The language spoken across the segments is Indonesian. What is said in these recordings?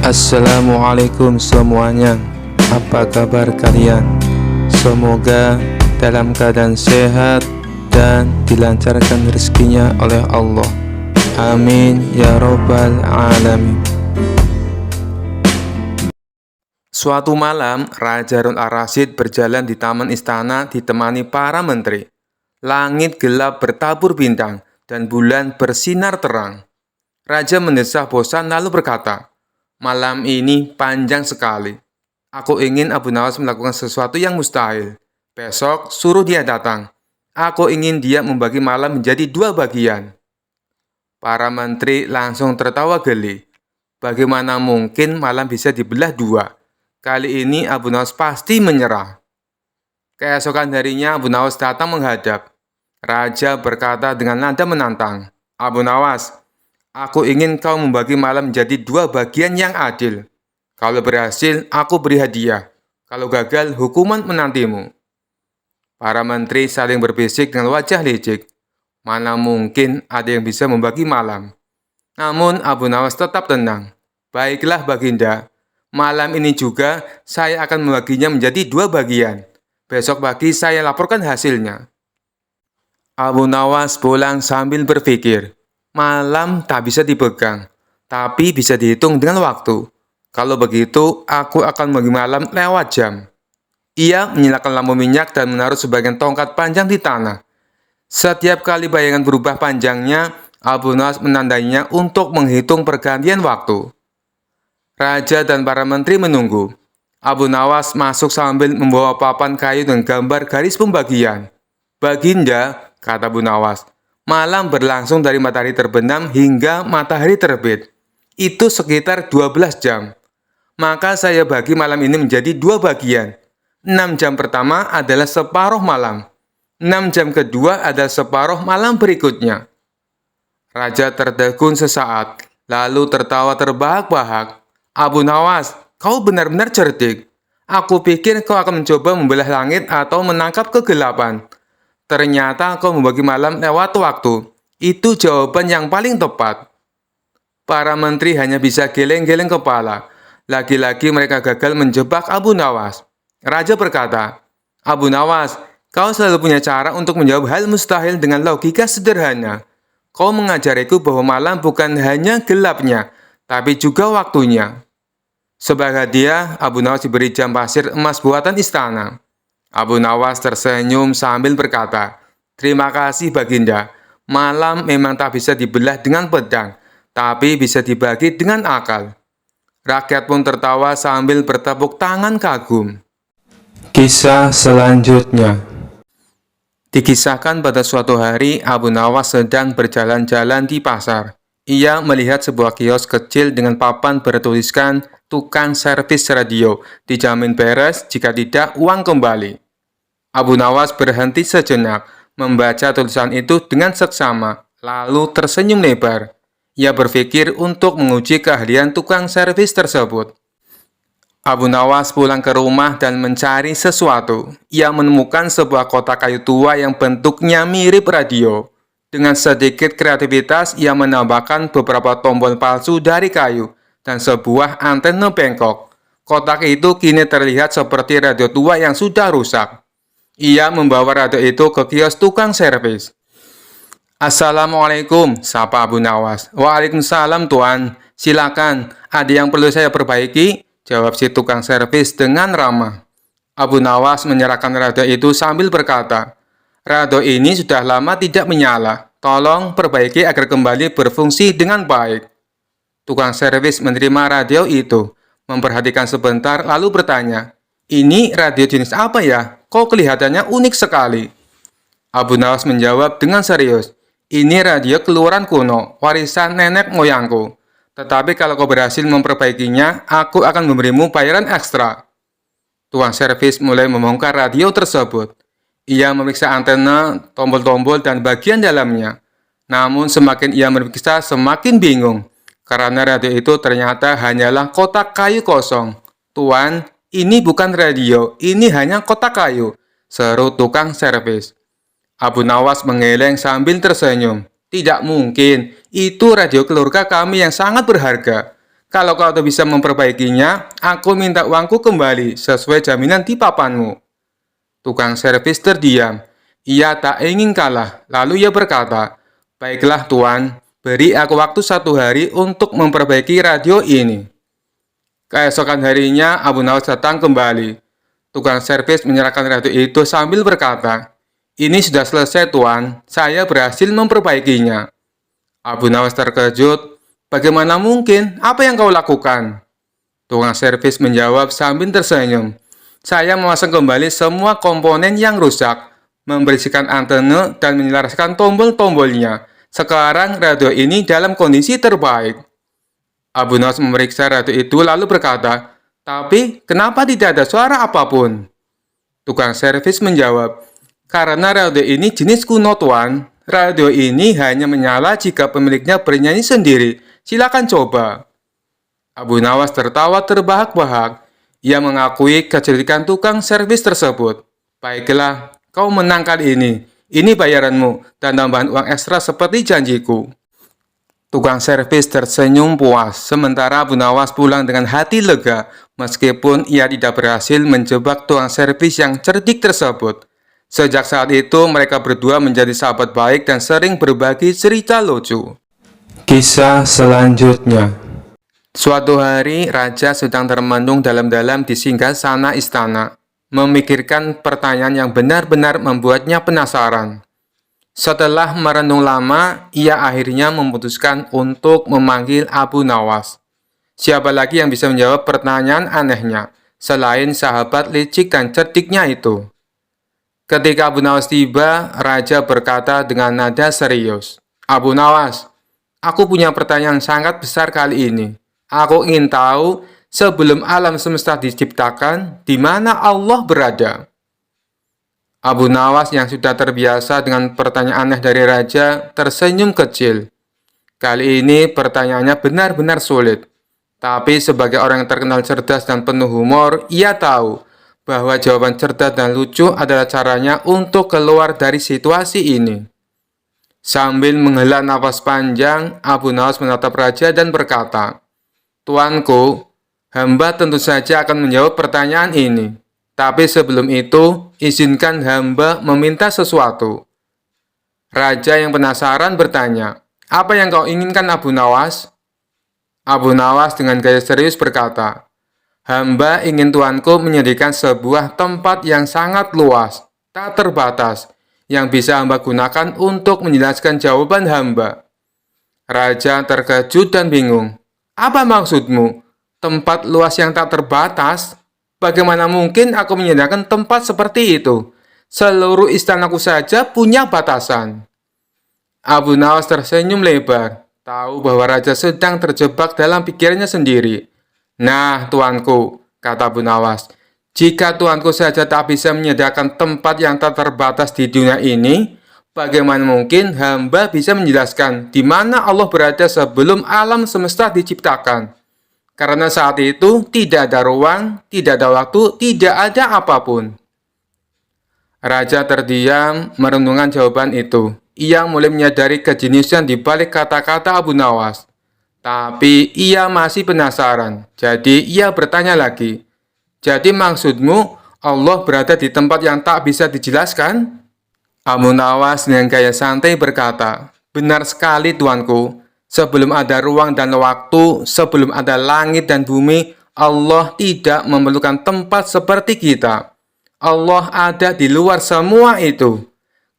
Assalamualaikum semuanya. Apa kabar kalian? Semoga dalam keadaan sehat dan dilancarkan rezekinya oleh Allah. Amin ya robbal alamin. Suatu malam, Raja Harun ar-Rasyid berjalan di taman istana ditemani para menteri. Langit gelap bertabur bintang dan bulan bersinar terang. Raja mendesah bosan lalu berkata, "Malam ini panjang sekali. Aku ingin Abu Nawas melakukan sesuatu yang mustahil. Besok suruh dia datang. Aku ingin dia membagi malam menjadi 2 bagian." Para menteri langsung tertawa geli. Bagaimana mungkin malam bisa dibelah 2? Kali ini Abu Nawas pasti menyerah. Keesokan harinya Abu Nawas datang menghadap. Raja berkata dengan nada menantang, "Abu Nawas, aku ingin kau membagi malam menjadi 2 bagian yang adil. Kalau berhasil, aku beri hadiah. Kalau gagal, hukuman menantimu." Para menteri saling berbisik dengan wajah licik. Mana mungkin ada yang bisa membagi malam? Namun Abu Nawas tetap tenang. "Baiklah Baginda, malam ini juga saya akan membaginya menjadi 2 bagian. Besok pagi saya laporkan hasilnya." Abu Nawas pulang sambil berpikir, malam tak bisa dipegang, tapi bisa dihitung dengan waktu. Kalau begitu, aku akan membagi malam lewat jam. Ia menyalakan lampu minyak dan menaruh sebagian tongkat panjang di tanah. Setiap kali bayangan berubah panjangnya, Abu Nawas menandainya untuk menghitung pergantian waktu. Raja dan para menteri menunggu. Abu Nawas masuk sambil membawa papan kayu dengan gambar garis pembagian. "Baginda," kata Abu Nawas, "malam berlangsung dari matahari terbenam hingga matahari terbit. Itu sekitar 12 jam. Maka saya bagi malam ini menjadi 2 bagian. 6 jam pertama adalah separuh malam. 6 jam kedua adalah separuh malam berikutnya." Raja tertegun sesaat, lalu tertawa terbahak-bahak. "Abu Nawas, kau benar-benar cerdik. Aku pikir kau akan mencoba membelah langit atau menangkap kegelapan. Ternyata kau membagi malam lewat waktu. Itu jawaban yang paling tepat." Para menteri hanya bisa geleng-geleng kepala. Lagi-lagi mereka gagal menjebak Abu Nawas. Raja berkata, "Abu Nawas, kau selalu punya cara untuk menjawab hal mustahil dengan logika sederhana. Kau mengajariku bahwa malam bukan hanya gelapnya, tapi juga waktunya." Sebagai hadiah, Abu Nawas diberi jam pasir emas buatan istana. Abu Nawas tersenyum sambil berkata, "Terima kasih Baginda. Malam memang tak bisa dibelah dengan pedang, tapi bisa dibagi dengan akal." Rakyat pun tertawa sambil bertepuk tangan kagum. Kisah selanjutnya. Dikisahkan pada suatu hari, Abu Nawas sedang berjalan-jalan di pasar. Ia melihat sebuah kios kecil dengan papan bertuliskan "Tukang servis radio, dijamin beres, jika tidak uang kembali." Abu Nawas berhenti sejenak, membaca tulisan itu dengan seksama, lalu tersenyum lebar. Ia berpikir untuk menguji keahlian tukang servis tersebut. Abu Nawas pulang ke rumah dan mencari sesuatu. Ia menemukan sebuah kotak kayu tua yang bentuknya mirip radio. Dengan sedikit kreativitas, ia menambahkan beberapa tombol palsu dari kayu dan sebuah antena bengkok. Kotak itu kini terlihat seperti radio tua yang sudah rusak. Ia membawa radio itu ke kios tukang servis. "Assalamualaikum," sapa Abu Nawas. "Waalaikumsalam Tuan, silakan, ada yang perlu saya perbaiki?" jawab si tukang servis dengan ramah. Abu Nawas menyerahkan radio itu sambil berkata, "Radio ini sudah lama tidak menyala. Tolong perbaiki agar kembali berfungsi dengan baik." Tukang servis menerima radio itu, memperhatikan sebentar lalu bertanya, "Ini radio jenis apa ya? Kok kelihatannya unik sekali?" Abu Nawas menjawab dengan serius, "Ini radio keluaran kuno, warisan nenek moyangku. Tetapi kalau kau berhasil memperbaikinya, aku akan memberimu bayaran ekstra." Tukang servis mulai membongkar radio tersebut. Ia memeriksa antena, tombol-tombol, dan bagian dalamnya. Namun semakin ia memeriksa, semakin bingung. Karena radio itu ternyata hanyalah kotak kayu kosong. "Tuan, ini bukan radio, ini hanya kotak kayu," seru tukang servis. Abu Nawas menggeleng sambil tersenyum. "Tidak mungkin, itu radio keluarga kami yang sangat berharga. Kalau kau tak bisa memperbaikinya, aku minta uangku kembali sesuai jaminan di papanmu. Tukang servis terdiam. Ia tak ingin kalah. Lalu ia berkata, "Baiklah tuan, beri aku waktu 1 hari untuk memperbaiki radio ini." Keesokan harinya, Abu Nawas datang kembali. Tukang servis menyerahkan radio itu sambil berkata, "Ini sudah selesai tuan, saya berhasil memperbaikinya." Abu Nawas terkejut. "Bagaimana mungkin? Apa yang kau lakukan?" Tukang servis menjawab sambil tersenyum. "Saya memasang kembali semua komponen yang rusak, membersihkan antena dan menyelaraskan tombol-tombolnya. Sekarang radio ini dalam kondisi terbaik." Abu Nawas memeriksa radio itu lalu berkata, "Tapi kenapa tidak ada suara apapun?" Tukang servis menjawab, "Karena radio ini jenis kuno tuan. Radio ini hanya menyala jika pemiliknya bernyanyi sendiri. Silakan coba." Abu Nawas tertawa terbahak-bahak. Ia mengakui kecerdikan tukang servis tersebut. "Baiklah, kau menang kali ini. Ini bayaranmu dan tambahan uang ekstra seperti janjiku." Tukang servis tersenyum puas, sementara Abu Nawas pulang dengan hati lega, meskipun ia tidak berhasil menjebak tukang servis yang cerdik tersebut. Sejak saat itu, mereka berdua menjadi sahabat baik dan sering berbagi cerita lucu. Kisah selanjutnya. Suatu hari, raja sedang termenung dalam-dalam di singgasana istana, memikirkan pertanyaan yang benar-benar membuatnya penasaran. Setelah merenung lama, ia akhirnya memutuskan untuk memanggil Abu Nawas. Siapa lagi yang bisa menjawab pertanyaan anehnya, selain sahabat licik dan cerdiknya itu? Ketika Abu Nawas tiba, raja berkata dengan nada serius, "Abu Nawas, aku punya pertanyaan sangat besar kali ini. Aku ingin tahu, sebelum alam semesta diciptakan, di mana Allah berada?" Abu Nawas yang sudah terbiasa dengan pertanyaan aneh dari raja tersenyum kecil. Kali ini pertanyaannya benar-benar sulit. Tapi sebagai orang yang terkenal cerdas dan penuh humor, ia tahu bahwa jawaban cerdas dan lucu adalah caranya untuk keluar dari situasi ini. Sambil menghela nafas panjang, Abu Nawas menatap raja dan berkata, "Tuanku, hamba tentu saja akan menjawab pertanyaan ini. Tapi sebelum itu, izinkan hamba meminta sesuatu." Raja yang penasaran bertanya, "Apa yang kau inginkan, Abu Nawas?" Abu Nawas dengan gaya serius berkata, "Hamba ingin tuanku menyediakan sebuah tempat yang sangat luas, tak terbatas, yang bisa hamba gunakan untuk menjelaskan jawaban hamba." Raja terkejut dan bingung. "Apa maksudmu? Tempat luas yang tak terbatas? Bagaimana mungkin aku menyediakan tempat seperti itu? Seluruh istanaku saja punya batasan." Abu Nawas tersenyum lebar, tahu bahwa raja sedang terjebak dalam pikirannya sendiri. "Nah, tuanku," kata Abu Nawas, "jika tuanku saja tak bisa menyediakan tempat yang tak terbatas di dunia ini, bagaimana mungkin hamba bisa menjelaskan di mana Allah berada sebelum alam semesta diciptakan? Karena saat itu tidak ada ruang, tidak ada waktu, tidak ada apapun." Raja terdiam merenungkan jawaban itu. Ia mulai menyadari kejeniusan di balik kata-kata Abu Nawas. Tapi ia masih penasaran, jadi ia bertanya lagi, "Jadi maksudmu Allah berada di tempat yang tak bisa dijelaskan?" Abu Nawas dengan gaya santai berkata, "Benar sekali tuanku. Sebelum ada ruang dan waktu, sebelum ada langit dan bumi, Allah tidak memerlukan tempat seperti kita. Allah ada di luar semua itu,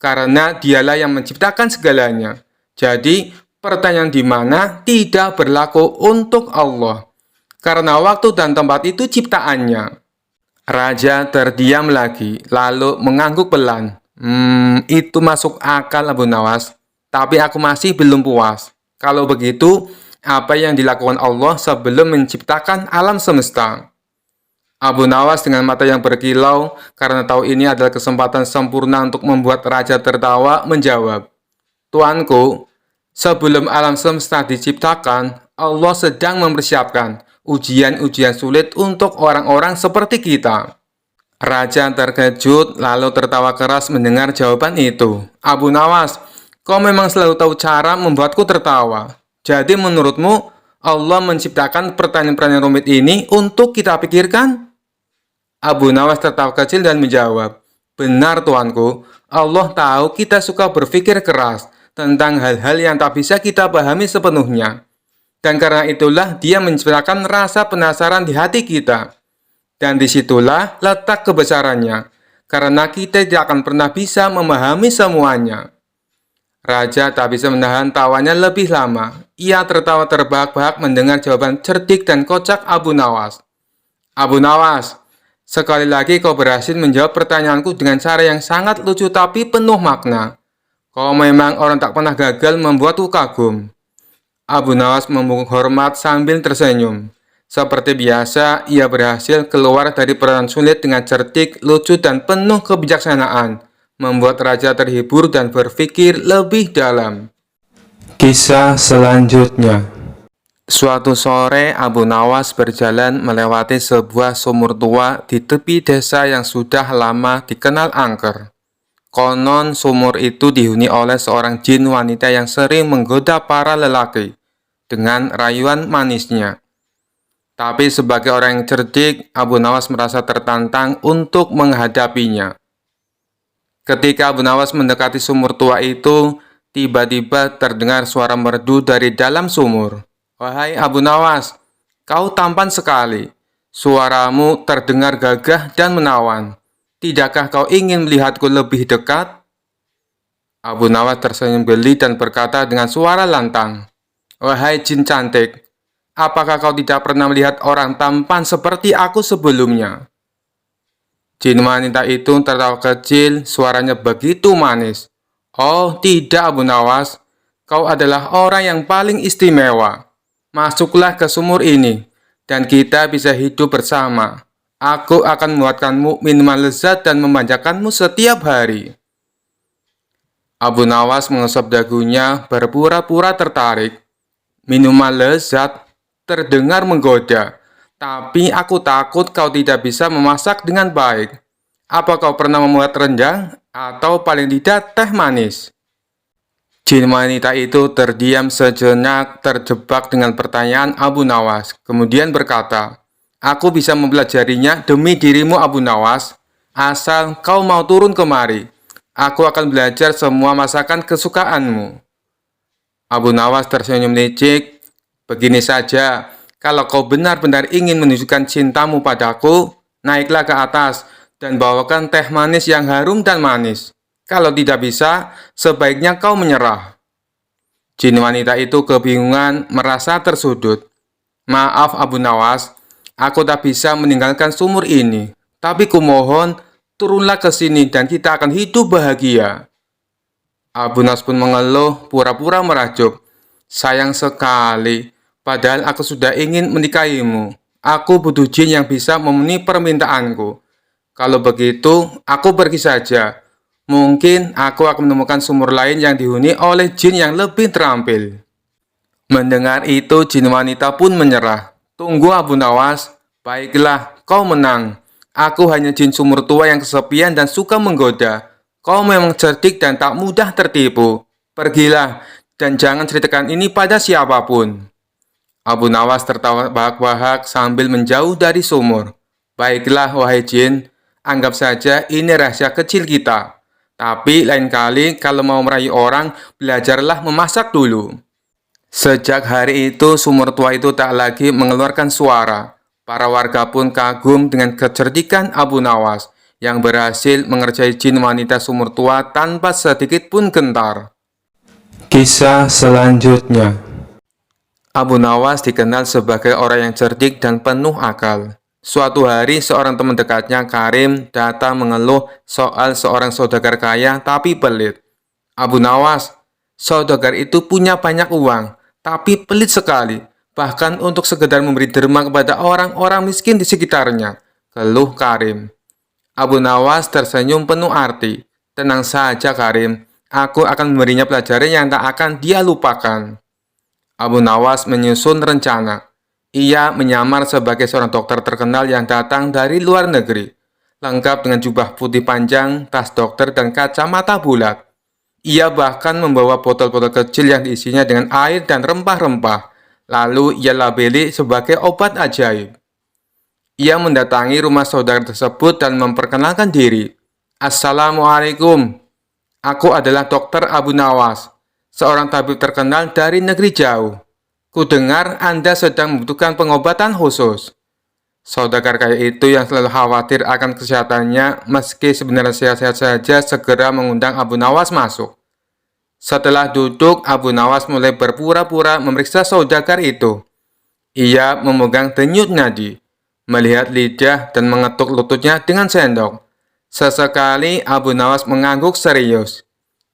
karena dialah yang menciptakan segalanya. Jadi, pertanyaan di mana tidak berlaku untuk Allah, karena waktu dan tempat itu ciptaannya." Raja terdiam lagi, lalu mengangguk pelan. Itu masuk akal, Abu Nawas. Tapi aku masih belum puas. Kalau begitu, apa yang dilakukan Allah sebelum menciptakan alam semesta? Abu Nawas dengan mata yang berkilau, karena tahu ini adalah kesempatan sempurna untuk membuat raja tertawa, menjawab, "Tuanku, sebelum alam semesta diciptakan, Allah sedang mempersiapkan ujian-ujian sulit untuk orang-orang seperti kita." Raja terkejut lalu tertawa keras mendengar jawaban itu. "Abu Nawas, kau memang selalu tahu cara membuatku tertawa. Jadi menurutmu Allah menciptakan pertanyaan-pertanyaan rumit ini untuk kita pikirkan? Abu Nawas tertawa kecil dan menjawab, "Benar Tuanku, Allah tahu kita suka berpikir keras tentang hal-hal yang tak bisa kita pahami sepenuhnya. Dan karena itulah dia menciptakan rasa penasaran di hati kita. Dan disitulah letak kebesarannya, karena kita tidak akan pernah bisa memahami semuanya." Raja tak bisa menahan tawanya lebih lama. Ia tertawa terbahak-bahak mendengar jawaban cerdik dan kocak Abu Nawas. "Abu Nawas, sekali lagi kau berhasil menjawab pertanyaanku dengan cara yang sangat lucu tapi penuh makna. Kau memang orang tak pernah gagal membuatku kagum." Abu Nawas membungkuk hormat sambil tersenyum. Seperti biasa, ia berhasil keluar dari perang sulit dengan cerdik, lucu, dan penuh kebijaksanaan, membuat raja terhibur dan berpikir lebih dalam. Kisah selanjutnya. Suatu sore, Abu Nawas berjalan melewati sebuah sumur tua di tepi desa yang sudah lama dikenal angker. Konon sumur itu dihuni oleh seorang jin wanita yang sering menggoda para lelaki dengan rayuan manisnya. Tapi sebagai orang yang cerdik, Abu Nawas merasa tertantang untuk menghadapinya. Ketika Abu Nawas mendekati sumur tua itu, tiba-tiba terdengar suara merdu dari dalam sumur. "Wahai Abu Nawas, kau tampan sekali. Suaramu terdengar gagah dan menawan. Tidakkah kau ingin melihatku lebih dekat?" Abu Nawas tersenyum geli dan berkata dengan suara lantang, "Wahai jin cantik, apakah kau tidak pernah melihat orang tampan seperti aku sebelumnya?" Jin wanita itu tertawa kecil, suaranya begitu manis. "Oh tidak Abu Nawas, kau adalah orang yang paling istimewa. Masuklah ke sumur ini, dan kita bisa hidup bersama. Aku akan membuatkanmu minuman lezat dan memanjakanmu setiap hari." Abu Nawas mengusap dagunya, berpura-pura tertarik. "Minuman lezat terdengar menggoda. Tapi aku takut kau tidak bisa memasak dengan baik. Apa kau pernah membuat rendang atau paling tidak teh manis?" Jin wanita itu terdiam sejenak, terjebak dengan pertanyaan Abu Nawas. Kemudian berkata, "Aku bisa mempelajarinya demi dirimu Abu Nawas, asal kau mau turun kemari. Aku akan belajar semua masakan kesukaanmu." Abu Nawas tersenyum licik. "Begini saja, kalau kau benar-benar ingin menunjukkan cintamu padaku, naiklah ke atas dan bawakan teh manis yang harum dan manis. Kalau tidak bisa, sebaiknya kau menyerah." Jin wanita itu kebingungan, merasa tersudut. "Maaf Abu Nawas, aku tak bisa meninggalkan sumur ini. Tapi kumohon, turunlah ke sini dan kita akan hidup bahagia." Abu Nawas pun mengeluh, pura-pura merajuk. "Sayang sekali. Padahal aku sudah ingin menikahimu. Aku butuh jin yang bisa memenuhi permintaanku. Kalau begitu, aku pergi saja. Mungkin aku akan menemukan sumur lain yang dihuni oleh jin yang lebih terampil." Mendengar itu, jin wanita pun menyerah. "Tunggu Abu Nawas, baiklah, kau menang. Aku hanya jin sumur tua yang kesepian dan suka menggoda. Kau memang cerdik dan tak mudah tertipu. Pergilah, dan jangan ceritakan ini pada siapapun." Abu Nawas tertawa bahak-bahak sambil menjauh dari sumur. "Baiklah, wahai jin, anggap saja ini rahasia kecil kita. Tapi lain kali kalau mau merayu orang, belajarlah memasak dulu." Sejak hari itu, sumur tua itu tak lagi mengeluarkan suara. Para warga pun kagum dengan kecerdikan Abu Nawas yang berhasil mengerjai jin wanita sumur tua tanpa sedikit pun gentar. Kisah selanjutnya. Abu Nawas dikenal sebagai orang yang cerdik dan penuh akal. Suatu hari, seorang teman dekatnya, Karim, datang mengeluh soal seorang saudagar kaya tapi pelit. "Abu Nawas, saudagar itu punya banyak uang, tapi pelit sekali, bahkan untuk sekedar memberi derma kepada orang-orang miskin di sekitarnya," keluh Karim. Abu Nawas tersenyum penuh arti. "Tenang saja Karim, aku akan memberinya pelajaran yang tak akan dia lupakan." Abu Nawas menyusun rencana. Ia menyamar sebagai seorang dokter terkenal yang datang dari luar negeri, lengkap dengan jubah putih panjang, tas dokter, dan kacamata bulat. Ia bahkan membawa botol-botol kecil yang diisinya dengan air dan rempah-rempah. Lalu ia labeli sebagai obat ajaib. Ia mendatangi rumah saudara tersebut dan memperkenalkan diri. Assalamualaikum, aku adalah Dokter Abu Nawas, seorang tabib terkenal dari negeri jauh. Kudengar Anda sedang membutuhkan pengobatan khusus. Saudagar kaya itu yang selalu khawatir akan kesehatannya, meski sebenarnya sehat-sehat saja, segera mengundang Abu Nawas masuk. Setelah duduk, Abu Nawas mulai berpura-pura memeriksa saudagar itu. Ia memegang denyut nadi, melihat lidah dan mengetuk lututnya dengan sendok. Sesekali Abu Nawas mengangguk serius.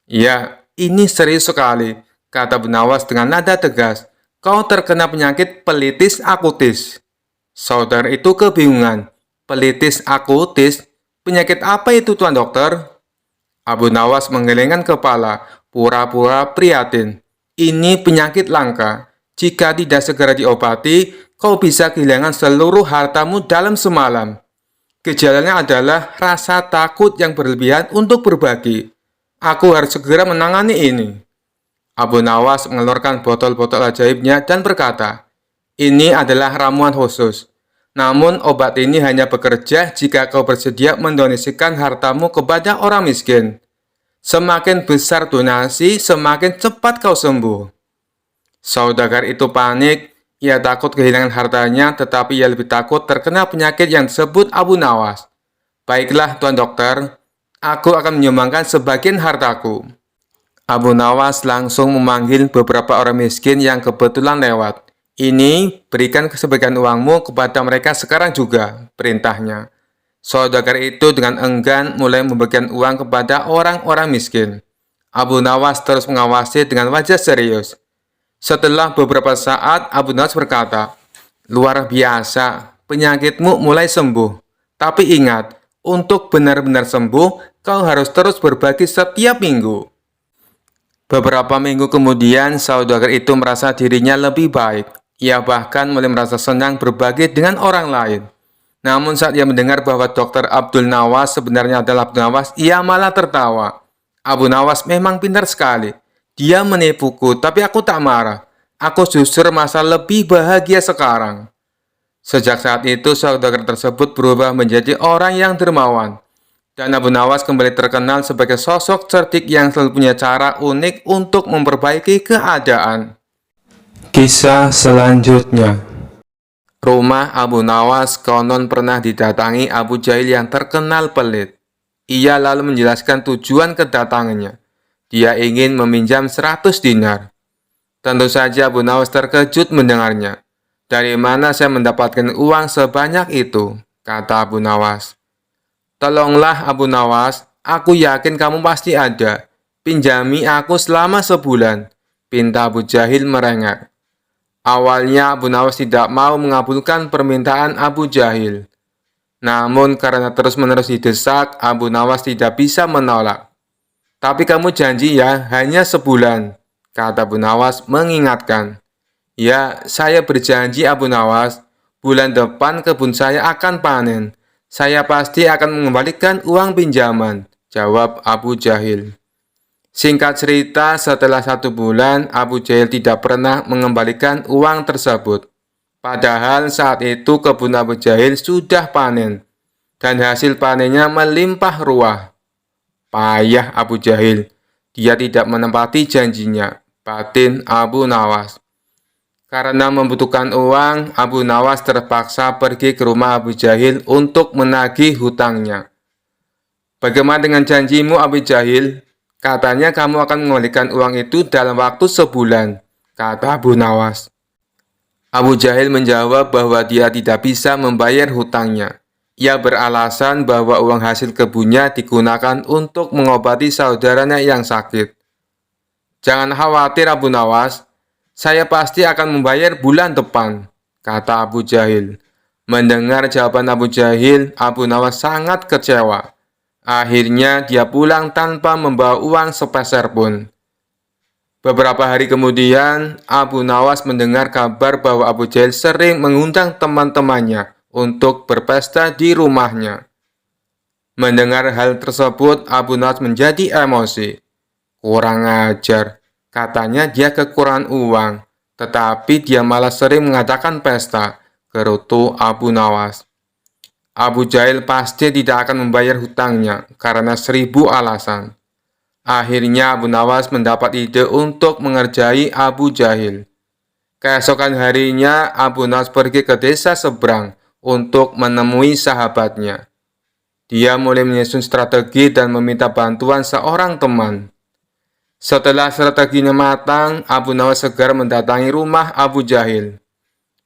Ya, ini serius sekali, kata Abu Nawas dengan nada tegas. Kau terkena penyakit pelitis akutis. Saudara itu kebingungan. Pelitis akutis? Penyakit apa itu, Tuan Dokter? Abu Nawas menggelengkan kepala, pura-pura prihatin. Ini penyakit langka. Jika tidak segera diobati, kau bisa kehilangan seluruh hartamu dalam semalam. Gejalanya adalah rasa takut yang berlebihan untuk berbagi. Aku harus segera menangani ini. Abu Nawas mengeluarkan botol-botol ajaibnya dan berkata, ini adalah ramuan khusus. Namun obat ini hanya bekerja jika kau bersedia mendonasikan hartamu kepada orang miskin. Semakin besar donasi, semakin cepat kau sembuh. Saudagar itu panik, ia takut kehilangan hartanya, tetapi ia lebih takut terkena penyakit yang disebut Abu Nawas. Baiklah, Tuan Dokter, aku akan menyumbangkan sebagian hartaku. Abu Nawas langsung memanggil beberapa orang miskin yang kebetulan lewat. Ini, berikan sebagian uangmu kepada mereka sekarang juga, perintahnya. Saudagar itu dengan enggan mulai membagikan uang kepada orang-orang miskin. Abu Nawas terus mengawasi dengan wajah serius. Setelah beberapa saat, Abu Nawas berkata, luar biasa, penyakitmu mulai sembuh. Tapi ingat, untuk benar-benar sembuh, kau harus terus berbagi setiap minggu. Beberapa minggu kemudian, saudagar itu merasa dirinya lebih baik. Ia bahkan mulai merasa senang berbagi dengan orang lain. Namun saat ia mendengar bahwa Dr. Abdul Nawas sebenarnya adalah Abdul Nawas, ia malah tertawa. Abu Nawas memang pintar sekali. Dia menipuku, tapi aku tak marah. Aku justru merasa lebih bahagia sekarang. Sejak saat itu, saudagar tersebut berubah menjadi orang yang dermawan. Dan Abu Nawas kembali terkenal sebagai sosok cerdik yang selalu punya cara unik untuk memperbaiki keadaan. Kisah selanjutnya. Rumah Abu Nawas konon pernah didatangi Abu Jahil yang terkenal pelit. Ia lalu menjelaskan tujuan kedatangannya. Dia ingin meminjam 100 dinar. Tentu saja Abu Nawas terkejut mendengarnya. Dari mana saya mendapatkan uang sebanyak itu? Kata Abu Nawas. Tolonglah Abu Nawas, aku yakin kamu pasti ada. Pinjami aku selama sebulan. Pinta Abu Jahil merengek. Awalnya Abu Nawas tidak mau mengabulkan permintaan Abu Jahil. Namun karena terus-menerus didesak, Abu Nawas tidak bisa menolak. Tapi kamu janji ya, hanya sebulan, kata Abu Nawas mengingatkan. Ya, saya berjanji Abu Nawas, bulan depan kebun saya akan panen. Saya pasti akan mengembalikan uang pinjaman, jawab Abu Jahil. Singkat cerita, setelah 1 bulan, Abu Jahil tidak pernah mengembalikan uang tersebut. Padahal saat itu kebun Abu Jahil sudah panen, dan hasil panennya melimpah ruah. Payah Abu Jahil, dia tidak menepati janjinya, batin Abu Nawas. Karena membutuhkan uang, Abu Nawas terpaksa pergi ke rumah Abu Jahil untuk menagih hutangnya. Bagaimana dengan janjimu Abu Jahil? Katanya kamu akan mengembalikan uang itu dalam waktu sebulan, kata Abu Nawas. Abu Jahil menjawab bahwa dia tidak bisa membayar hutangnya. Ia beralasan bahwa uang hasil kebunnya digunakan untuk mengobati saudaranya yang sakit. Jangan khawatir Abu Nawas, saya pasti akan membayar bulan depan, kata Abu Jahil. Mendengar jawaban Abu Jahil, Abu Nawas sangat kecewa. Akhirnya dia pulang tanpa membawa uang sepeser pun. Beberapa hari kemudian, Abu Nawas mendengar kabar bahwa Abu Jahil sering mengundang teman-temannya untuk berpesta di rumahnya. Mendengar hal tersebut, Abu Nawas menjadi emosi. Kurang ajar, katanya dia kekurangan uang. tetapi dia malah sering mengadakan pesta, gerutu Abu Nawas. Abu Jahil pasti tidak akan membayar hutangnya karena 1000 alasan. Akhirnya Abu Nawas mendapat ide untuk mengerjai Abu Jahil. Keesokan harinya Abu Nawas pergi ke desa seberang untuk menemui sahabatnya. Dia mulai menyusun strategi dan meminta bantuan seorang teman. Setelah strateginya matang, Abu Nawas segera mendatangi rumah Abu Jahil.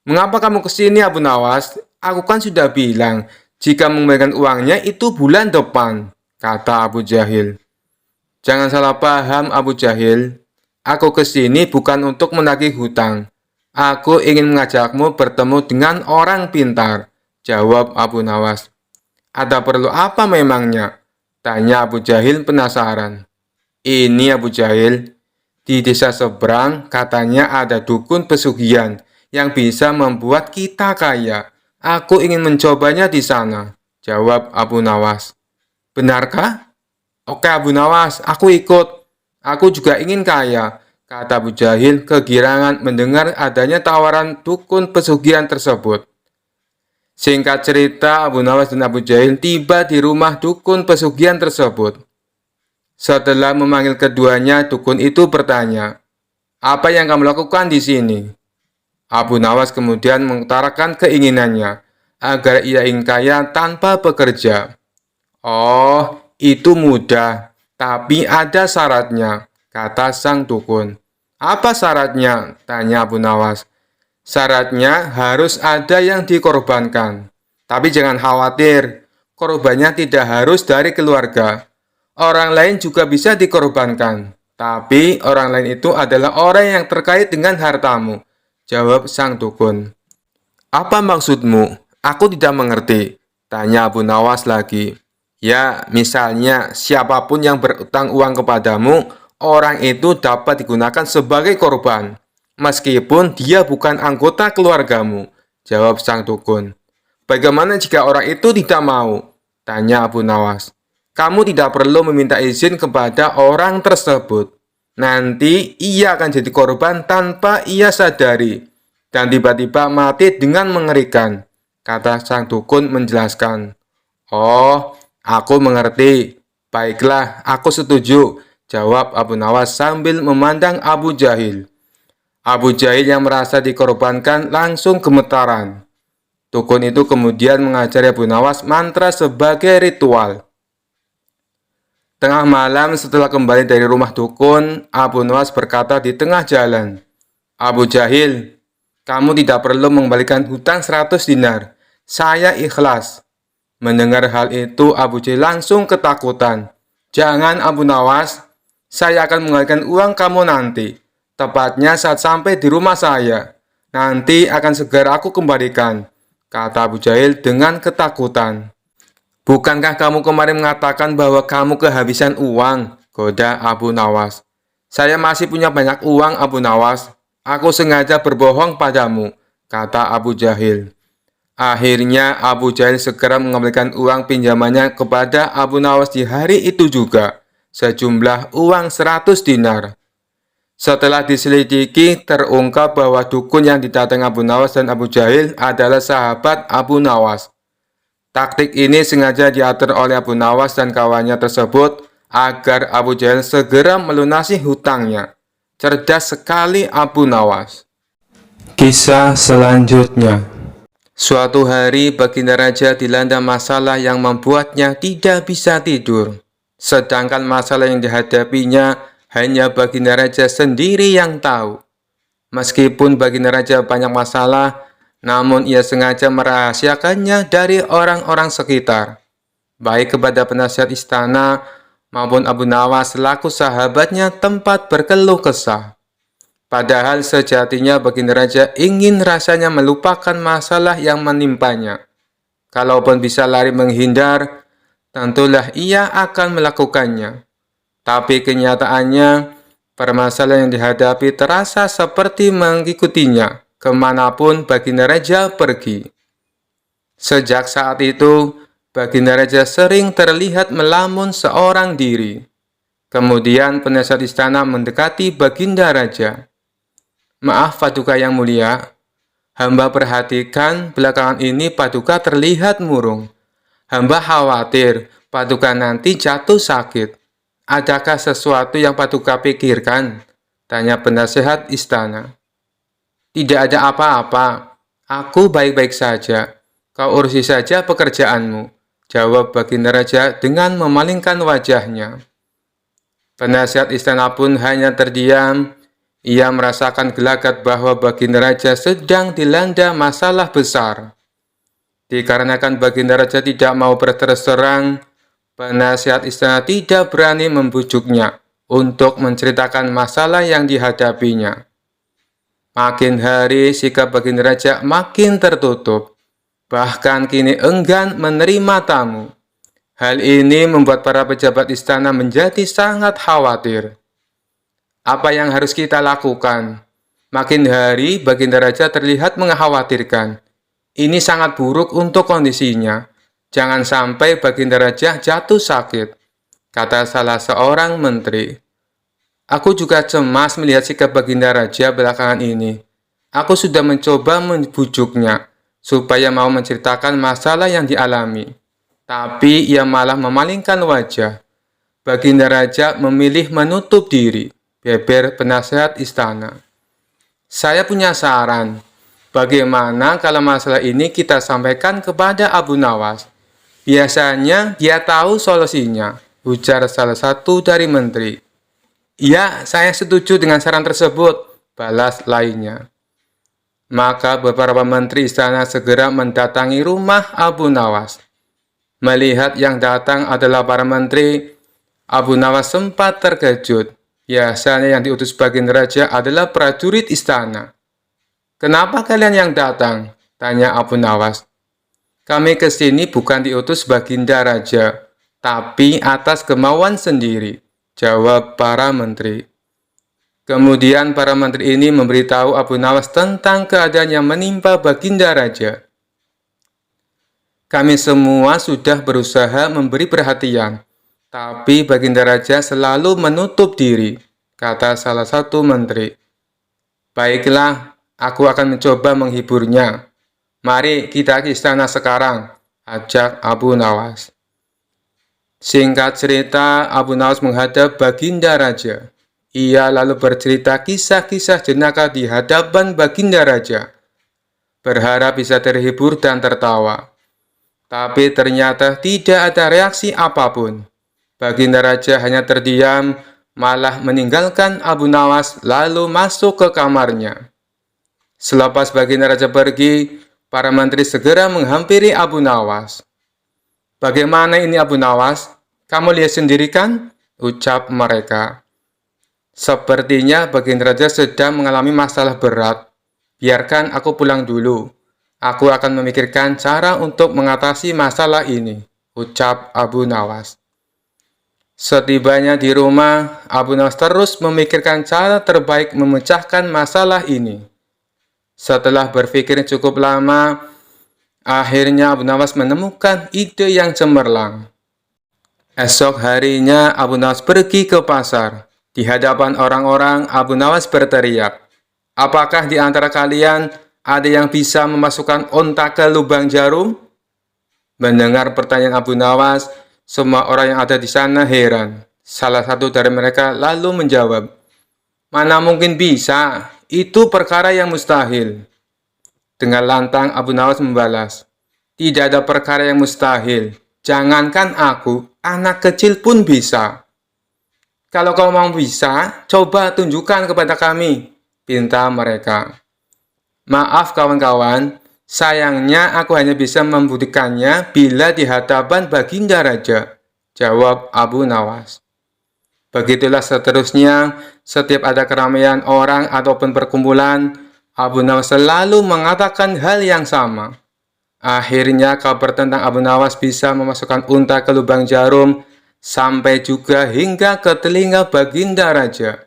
"Mengapa kamu ke sini, Abu Nawas? Aku kan sudah bilang, jika mengembalikan uangnya itu bulan depan," kata Abu Jahil. "Jangan salah paham, Abu Jahil. Aku ke sini bukan untuk menagih hutang. Aku ingin mengajakmu bertemu dengan orang pintar," jawab Abu Nawas. "Ada perlu apa memangnya?" tanya Abu Jahil penasaran. "Ini Abu Jahil, di desa seberang katanya ada dukun pesugihan yang bisa membuat kita kaya. Aku ingin mencobanya di sana," jawab Abu Nawas. "Benarkah? Oke Abu Nawas, aku ikut. Aku juga ingin kaya," kata Abu Jahil kegirangan mendengar adanya tawaran dukun pesugihan tersebut. Singkat cerita, Abu Nawas dan Abu Jahil tiba di rumah dukun pesugihan tersebut. Setelah memanggil keduanya, dukun itu bertanya, "Apa yang kamu lakukan di sini?" Abu Nawas kemudian mengutarakan keinginannya agar ia ingin kaya tanpa bekerja. "Oh, itu mudah, tapi ada syaratnya," kata sang dukun. "Apa syaratnya?" tanya Abu Nawas. "Syaratnya harus ada yang dikorbankan. Tapi jangan khawatir, korbannya tidak harus dari keluarga. Orang lain juga bisa dikorbankan. Tapi orang lain itu adalah orang yang terkait dengan hartamu," jawab sang dukun. "Apa maksudmu? Aku tidak mengerti," tanya Abu Nawas lagi. "Ya, misalnya siapapun yang berutang uang kepadamu, orang itu dapat digunakan sebagai korban, meskipun dia bukan anggota keluargamu," jawab sang dukun. "Bagaimana jika orang itu tidak mau?" tanya Abu Nawas. "Kamu tidak perlu meminta izin kepada orang tersebut. Nanti ia akan jadi korban tanpa ia sadari, dan tiba-tiba mati dengan mengerikan," kata sang dukun menjelaskan. "Oh, aku mengerti. Baiklah, aku setuju," jawab Abu Nawas sambil memandang Abu Jahil. Abu Jahil yang merasa dikorbankan langsung gemetaran. Dukun itu kemudian mengajari Abu Nawas mantra sebagai ritual. Tengah malam setelah kembali dari rumah dukun, Abu Nawas berkata di tengah jalan, "Abu Jahil, kamu tidak perlu mengembalikan hutang 100 dinar. Saya ikhlas." Mendengar hal itu, Abu Jahil langsung ketakutan. "Jangan Abu Nawas, saya akan mengembalikan uang kamu nanti. Tepatnya saat sampai di rumah saya. Nanti akan segera aku kembalikan," kata Abu Jahil dengan ketakutan. "Bukankah kamu kemarin mengatakan bahwa kamu kehabisan uang?" goda Abu Nawas. "Saya masih punya banyak uang, Abu Nawas. Aku sengaja berbohong padamu," kata Abu Jahil. Akhirnya Abu Jahil segera mengembalikan uang pinjamannya kepada Abu Nawas di hari itu juga, sejumlah uang 100 dinar. Setelah diselidiki, terungkap bahwa dukun yang didatangi Abu Nawas dan Abu Jahil adalah sahabat Abu Nawas. Taktik ini sengaja diatur oleh Abu Nawas dan kawannya tersebut agar Abu Jahil segera melunasi hutangnya. Cerdas sekali Abu Nawas. Kisah selanjutnya. Suatu hari Baginda Raja dilanda masalah yang membuatnya tidak bisa tidur. Sedangkan masalah yang dihadapinya hanya Baginda Raja sendiri yang tahu. Meskipun Baginda Raja banyak masalah, namun ia sengaja merahasiakannya dari orang-orang sekitar, baik kepada penasihat istana maupun Abu Nawas selaku sahabatnya tempat berkeluh kesah. Padahal sejatinya Baginda Raja ingin rasanya melupakan masalah yang menimpanya. Kalaupun bisa lari menghindar, tentulah ia akan melakukannya. Tapi kenyataannya, permasalahan yang dihadapi terasa seperti mengikutinya kemanapun Baginda Raja pergi. Sejak saat itu, Baginda Raja sering terlihat melamun seorang diri. Kemudian penasihat istana mendekati Baginda Raja. Maaf Paduka yang mulia, hamba perhatikan belakangan ini Paduka terlihat murung. Hamba khawatir Paduka nanti jatuh sakit. Adakah sesuatu yang Paduka pikirkan? Tanya penasehat istana. Tidak ada apa-apa. Aku baik-baik saja. Kau urusi saja pekerjaanmu, jawab Baginda Raja dengan memalingkan wajahnya. Penasihat istana pun hanya terdiam. Ia merasakan gelagat bahwa Baginda Raja sedang dilanda masalah besar. Dikarenakan Baginda Raja tidak mau berterus terang, penasihat istana tidak berani membujuknya untuk menceritakan masalah yang dihadapinya. Makin hari sikap Baginda Raja makin tertutup, bahkan kini enggan menerima tamu. Hal ini membuat para pejabat istana menjadi sangat khawatir. Apa yang harus kita lakukan? Makin hari Baginda Raja terlihat mengkhawatirkan. Ini sangat buruk untuk kondisinya. Jangan sampai Baginda Raja jatuh sakit, kata salah seorang menteri. Aku juga cemas melihat sikap Baginda Raja belakangan ini. Aku sudah mencoba membujuknya supaya mau menceritakan masalah yang dialami. Tapi ia malah memalingkan wajah. Baginda Raja memilih menutup diri, beber penasehat istana. Saya punya saran. Bagaimana kalau masalah ini kita sampaikan kepada Abu Nawas? Biasanya dia tahu solusinya, ujar salah satu dari menteri. Ya, saya setuju dengan saran tersebut, balas lainnya. Maka beberapa menteri istana segera mendatangi rumah Abu Nawas. Melihat yang datang adalah para menteri, Abu Nawas sempat terkejut. Biasanya yang diutus Baginda Raja adalah prajurit istana. Kenapa kalian yang datang? Tanya Abu Nawas. Kami ke sini bukan diutus Baginda Raja, tapi atas kemauan sendiri, jawab para menteri. Kemudian para menteri ini memberitahu Abu Nawas tentang keadaan yang menimpa Baginda Raja. Kami semua sudah berusaha memberi perhatian, tapi Baginda Raja selalu menutup diri, kata salah satu menteri. Baiklah, aku akan mencoba menghiburnya. Mari kita ke istana sekarang, ajak Abu Nawas. Singkat cerita, Abu Nawas menghadap Baginda Raja. Ia lalu bercerita kisah-kisah jenaka di hadapan Baginda Raja, berharap bisa terhibur dan tertawa. Tapi ternyata tidak ada reaksi apapun. Baginda Raja hanya terdiam, malah meninggalkan Abu Nawas lalu masuk ke kamarnya. Selepas Baginda Raja pergi, para menteri segera menghampiri Abu Nawas. Bagaimana ini Abu Nawas? Kamu lihat sendiri kan? Ucap mereka. Sepertinya Baginda Raja sedang mengalami masalah berat. Biarkan aku pulang dulu. Aku akan memikirkan cara untuk mengatasi masalah ini, ucap Abu Nawas. Setibanya di rumah, Abu Nawas terus memikirkan cara terbaik memecahkan masalah ini. Setelah berpikir cukup lama, akhirnya Abu Nawas menemukan ide yang cemerlang. Esok harinya Abu Nawas pergi ke pasar. Di hadapan orang-orang, Abu Nawas berteriak, "Apakah di antara kalian ada yang bisa memasukkan unta ke lubang jarum?" Mendengar pertanyaan Abu Nawas, semua orang yang ada di sana heran. Salah satu dari mereka lalu menjawab, "Mana mungkin bisa, itu perkara yang mustahil." Dengan lantang Abu Nawas membalas, "Tidak ada perkara yang mustahil. Jangankan aku, anak kecil pun bisa." "Kalau kau mau bisa, coba tunjukkan kepada kami," pinta mereka. "Maaf kawan-kawan, sayangnya aku hanya bisa membuktikannya bila di hadapan Baginda Raja," jawab Abu Nawas. Begitulah seterusnya, setiap ada keramaian orang ataupun perkumpulan, Abu Nawas selalu mengatakan hal yang sama. Akhirnya kabar tentang Abu Nawas bisa memasukkan unta ke lubang jarum sampai juga hingga ke telinga Baginda Raja.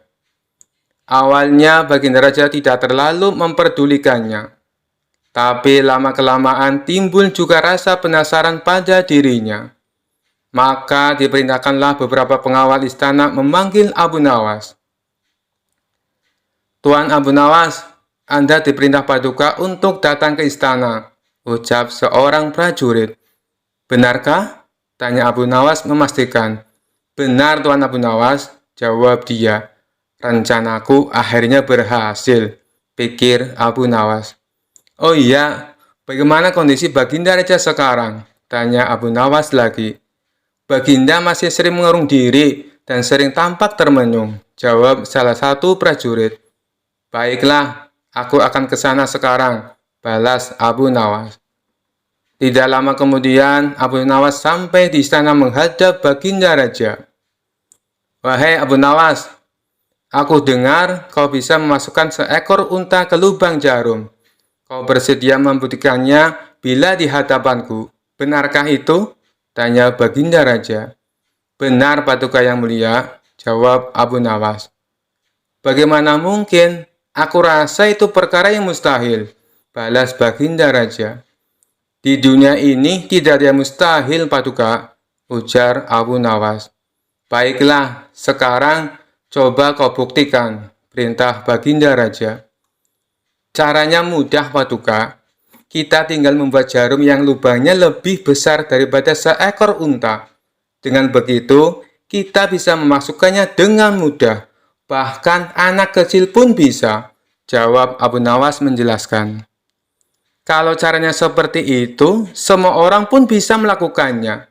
Awalnya Baginda Raja tidak terlalu memperdulikannya, tapi lama-kelamaan timbul juga rasa penasaran pada dirinya. Maka diperintahkanlah beberapa pengawal istana memanggil Abu Nawas. Tuan Abu Nawas, Anda diperintah Paduka untuk datang ke istana, ucap seorang prajurit. Benarkah? Tanya Abu Nawas memastikan. Benar Tuan Abu Nawas, jawab dia. Rencanaku akhirnya berhasil, pikir Abu Nawas. Oh iya, bagaimana kondisi Baginda Raja sekarang? Tanya Abu Nawas lagi. Baginda masih sering mengurung diri dan sering tampak termenung, jawab salah satu prajurit. Baiklah, aku akan ke sana sekarang, balas Abu Nawas. Tidak lama kemudian, Abu Nawas sampai di istana menghadap Baginda Raja. Wahai Abu Nawas, aku dengar kau bisa memasukkan seekor unta ke lubang jarum. Kau bersedia membuktikannya bila di hadapanku. Benarkah itu? Tanya Baginda Raja. Benar Paduka yang mulia, jawab Abu Nawas. Bagaimana mungkin? Aku rasa itu perkara yang mustahil, balas Baginda Raja. Di dunia ini tidak ada yang mustahil, Paduka, ujar Abu Nawas. Baiklah, sekarang coba kau buktikan, perintah Baginda Raja. Caranya mudah, Paduka. Kita tinggal membuat jarum yang lubangnya lebih besar daripada seekor unta. Dengan begitu, kita bisa memasukkannya dengan mudah. Bahkan anak kecil pun bisa, jawab Abu Nawas menjelaskan. Kalau caranya seperti itu, semua orang pun bisa melakukannya.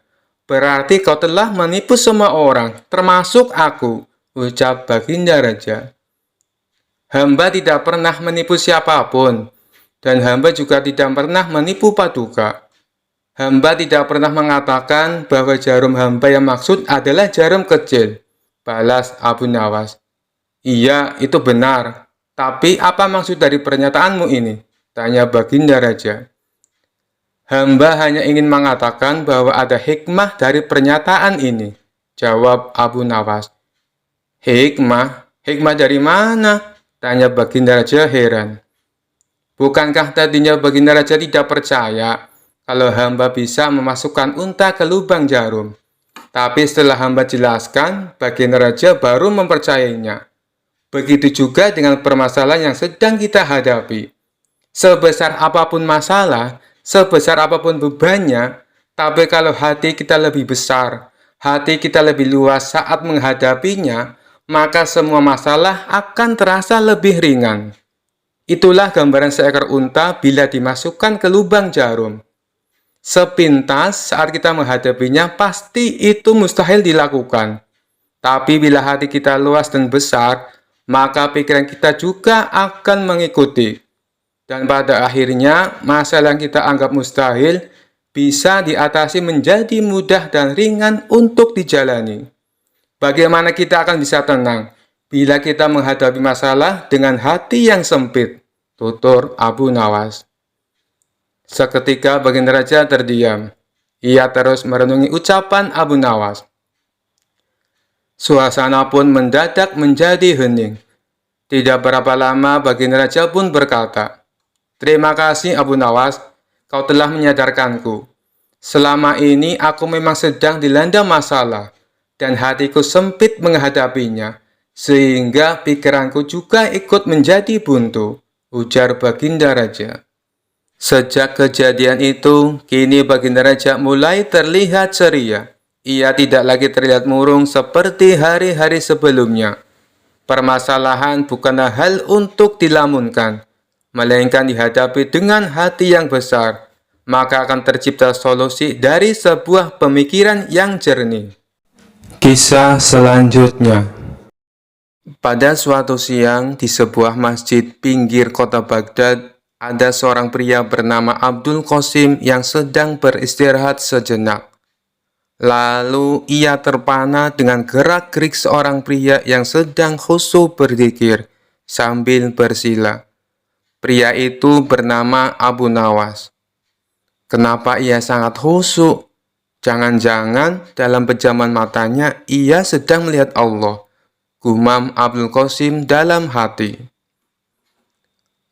Berarti kau telah menipu semua orang, termasuk aku, ucap Baginda Raja. Hamba tidak pernah menipu siapapun, dan hamba juga tidak pernah menipu Paduka. Hamba tidak pernah mengatakan bahwa jarum hamba yang maksud adalah jarum kecil, balas Abu Nawas. Iya, itu benar. Tapi apa maksud dari pernyataanmu ini? Tanya Baginda Raja. Hamba hanya ingin mengatakan bahwa ada hikmah dari pernyataan ini, jawab Abu Nawas. Hikmah? Hikmah dari mana? Tanya Baginda Raja heran. Bukankah tadinya Baginda Raja tidak percaya kalau hamba bisa memasukkan unta ke lubang jarum? Tapi setelah hamba jelaskan, Baginda Raja baru mempercayainya. Begitu juga dengan permasalahan yang sedang kita hadapi. Sebesar apapun masalah, sebesar apapun bebannya, tapi kalau hati kita lebih besar, hati kita lebih luas saat menghadapinya, maka semua masalah akan terasa lebih ringan. Itulah gambaran seekor unta bila dimasukkan ke lubang jarum. Sepintas saat kita menghadapinya, pasti itu mustahil dilakukan. Tapi bila hati kita luas dan besar, maka pikiran kita juga akan mengikuti. Dan pada akhirnya, masalah yang kita anggap mustahil bisa diatasi menjadi mudah dan ringan untuk dijalani. Bagaimana kita akan bisa tenang bila kita menghadapi masalah dengan hati yang sempit, tutur Abu Nawas. Seketika Baginda Raja terdiam. Ia terus merenungi ucapan Abu Nawas. Suasana pun mendadak menjadi hening. Tidak berapa lama Baginda Raja pun berkata, Terima kasih Abu Nawas, kau telah menyadarkanku. Selama ini aku memang sedang dilanda masalah, dan hatiku sempit menghadapinya, sehingga pikiranku juga ikut menjadi buntu, ujar Baginda Raja. Sejak kejadian itu, kini Baginda Raja mulai terlihat ceria. Ia tidak lagi terlihat murung seperti hari-hari sebelumnya. Permasalahan bukanlah hal untuk dilamunkan, melainkan dihadapi dengan hati yang besar, maka akan tercipta solusi dari sebuah pemikiran yang jernih. Kisah selanjutnya. Pada suatu siang di sebuah masjid pinggir kota Baghdad, ada seorang pria bernama Abdul Qasim yang sedang beristirahat sejenak. Lalu ia terpana dengan gerak-gerik seorang pria yang sedang khusyuk berzikir sambil bersila. Pria itu bernama Abu Nawas. Kenapa ia sangat khusyuk? Jangan-jangan dalam pejaman matanya ia sedang melihat Allah, gumam Abdul Qasim dalam hati.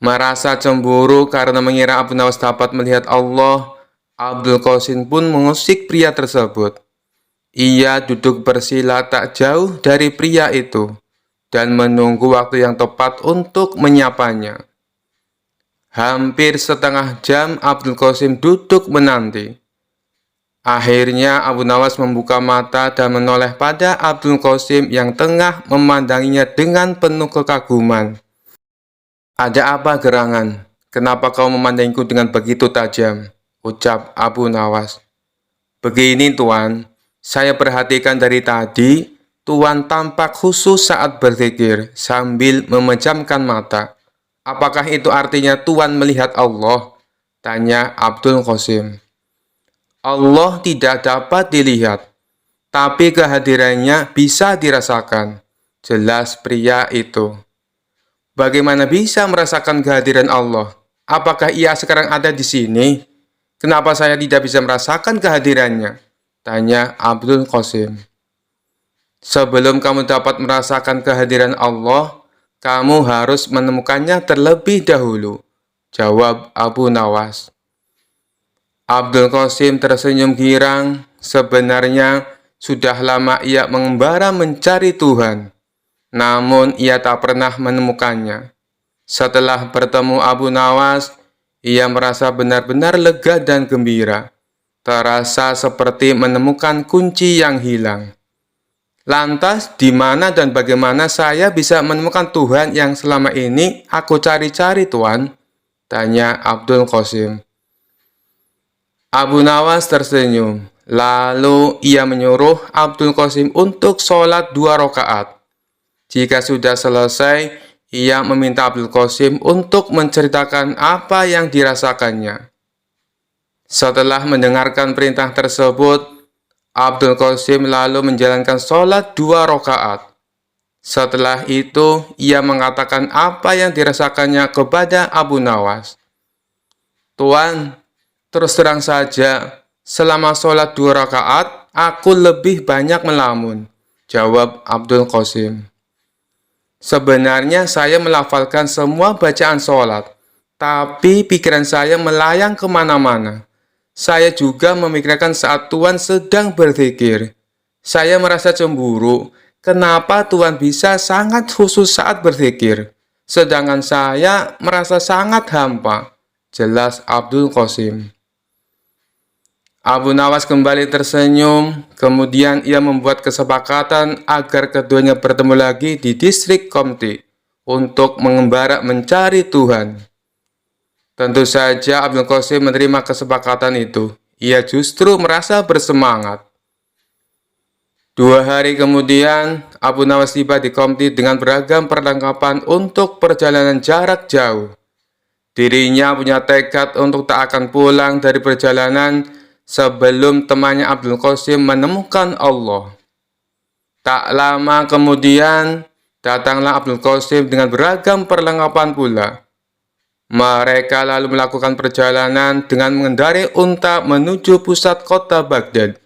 Merasa cemburu karena mengira Abu Nawas dapat melihat Allah, Abdul Qasim pun mengusik pria tersebut. Ia duduk bersila tak jauh dari pria itu. dan menunggu waktu yang tepat untuk menyapanya. Hampir setengah jam Abdul Qasim duduk menanti. Akhirnya Abu Nawas membuka mata dan menoleh pada Abdul Qasim yang tengah memandanginya dengan penuh kekaguman. "Ada apa gerangan? Kenapa kau memandangiku dengan begitu tajam?" ucap Abu Nawas. "Begini Tuan, saya perhatikan dari tadi, Tuan tampak khusus saat berzikir sambil memejamkan mata. Apakah itu artinya Tuan melihat Allah?" tanya Abdul Qasim. "Allah tidak dapat dilihat, tapi kehadirannya bisa dirasakan," jelas pria itu. "Bagaimana bisa merasakan kehadiran Allah? Apakah ia sekarang ada di sini? Kenapa saya tidak bisa merasakan kehadirannya?" tanya Abdul Qasim. "Sebelum kamu dapat merasakan kehadiran Allah, kamu harus menemukannya terlebih dahulu," jawab Abu Nawas. Abdul Qasim tersenyum girang. Sebenarnya sudah lama ia mengembara mencari Tuhan, namun ia tak pernah menemukannya. Setelah bertemu Abu Nawas, ia merasa benar-benar lega dan gembira. Terasa seperti menemukan kunci yang hilang. "Lantas, di mana dan bagaimana saya bisa menemukan Tuhan yang selama ini aku cari-cari, Tuan?" tanya Abdul Qasim. Abu Nawas tersenyum. Lalu ia menyuruh Abdul Qasim untuk sholat 2 rakaat. Jika sudah selesai, ia meminta Abdul Qasim untuk menceritakan apa yang dirasakannya. Setelah mendengarkan perintah tersebut, Abdul Qasim lalu menjalankan sholat 2 rakaat. Setelah itu, ia mengatakan apa yang dirasakannya kepada Abu Nawas. "Tuan, terus terang saja, selama sholat 2 rakaat, aku lebih banyak melamun," jawab Abdul Qasim. "Sebenarnya saya melafalkan semua bacaan sholat, tapi pikiran saya melayang kemana-mana. Saya juga memikirkan saat Tuan sedang berzikir. Saya merasa cemburu, kenapa Tuan bisa sangat khusus saat berzikir, sedangkan saya merasa sangat hampa," jelas Abdul Qasim. Abu Nawas kembali tersenyum, kemudian ia membuat kesepakatan agar keduanya bertemu lagi di distrik Qomti untuk mengembara mencari Tuhan. Tentu saja Abdul Qasim menerima kesepakatan itu. Ia justru merasa bersemangat. 2 hari kemudian, Abu Nawas tiba di Qomti dengan beragam perlengkapan untuk perjalanan jarak jauh. Dirinya punya tekad untuk tak akan pulang dari perjalanan sebelum temannya Abdul Qasim menemukan Allah. Tak lama kemudian, datanglah Abdul Qasim dengan beragam perlengkapan pula. Mereka lalu melakukan perjalanan dengan mengendarai unta menuju pusat kota Baghdad.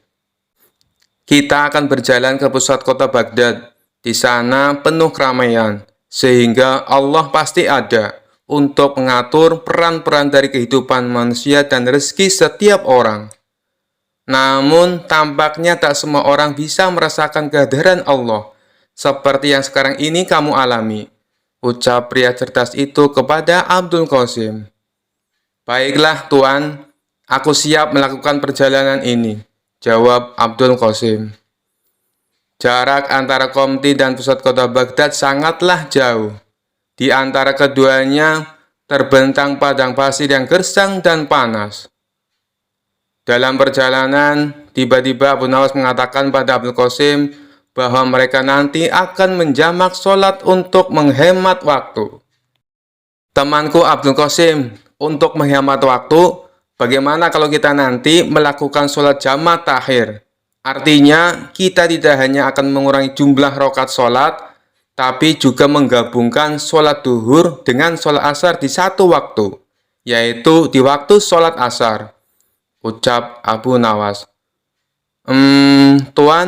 "Kita akan berjalan ke pusat kota Baghdad. Di sana penuh keramaian, sehingga Allah pasti ada untuk mengatur peran-peran dari kehidupan manusia dan rezeki setiap orang. Namun, tampaknya tak semua orang bisa merasakan kehadiran Allah, seperti yang sekarang ini kamu alami," ucap pria cerdas itu kepada Abdul Qasim. "Baiklah, Tuan, aku siap melakukan perjalanan ini," jawab Abdul Qasim. Jarak antara Qomti dan pusat kota Baghdad sangatlah jauh. Di antara keduanya terbentang padang pasir yang gersang dan panas. Dalam perjalanan, tiba-tiba Abu Nawas mengatakan pada Abdul Qasim bahwa mereka nanti akan menjamak sholat untuk menghemat waktu. "Temanku Abdul Qasim, untuk menghemat waktu, bagaimana kalau kita nanti melakukan sholat jamak takhir? Artinya, kita tidak hanya akan mengurangi jumlah rakaat sholat, tapi juga menggabungkan sholat duhur dengan sholat asar di satu waktu, yaitu di waktu sholat asar," ucap Abu Nawas. Tuan,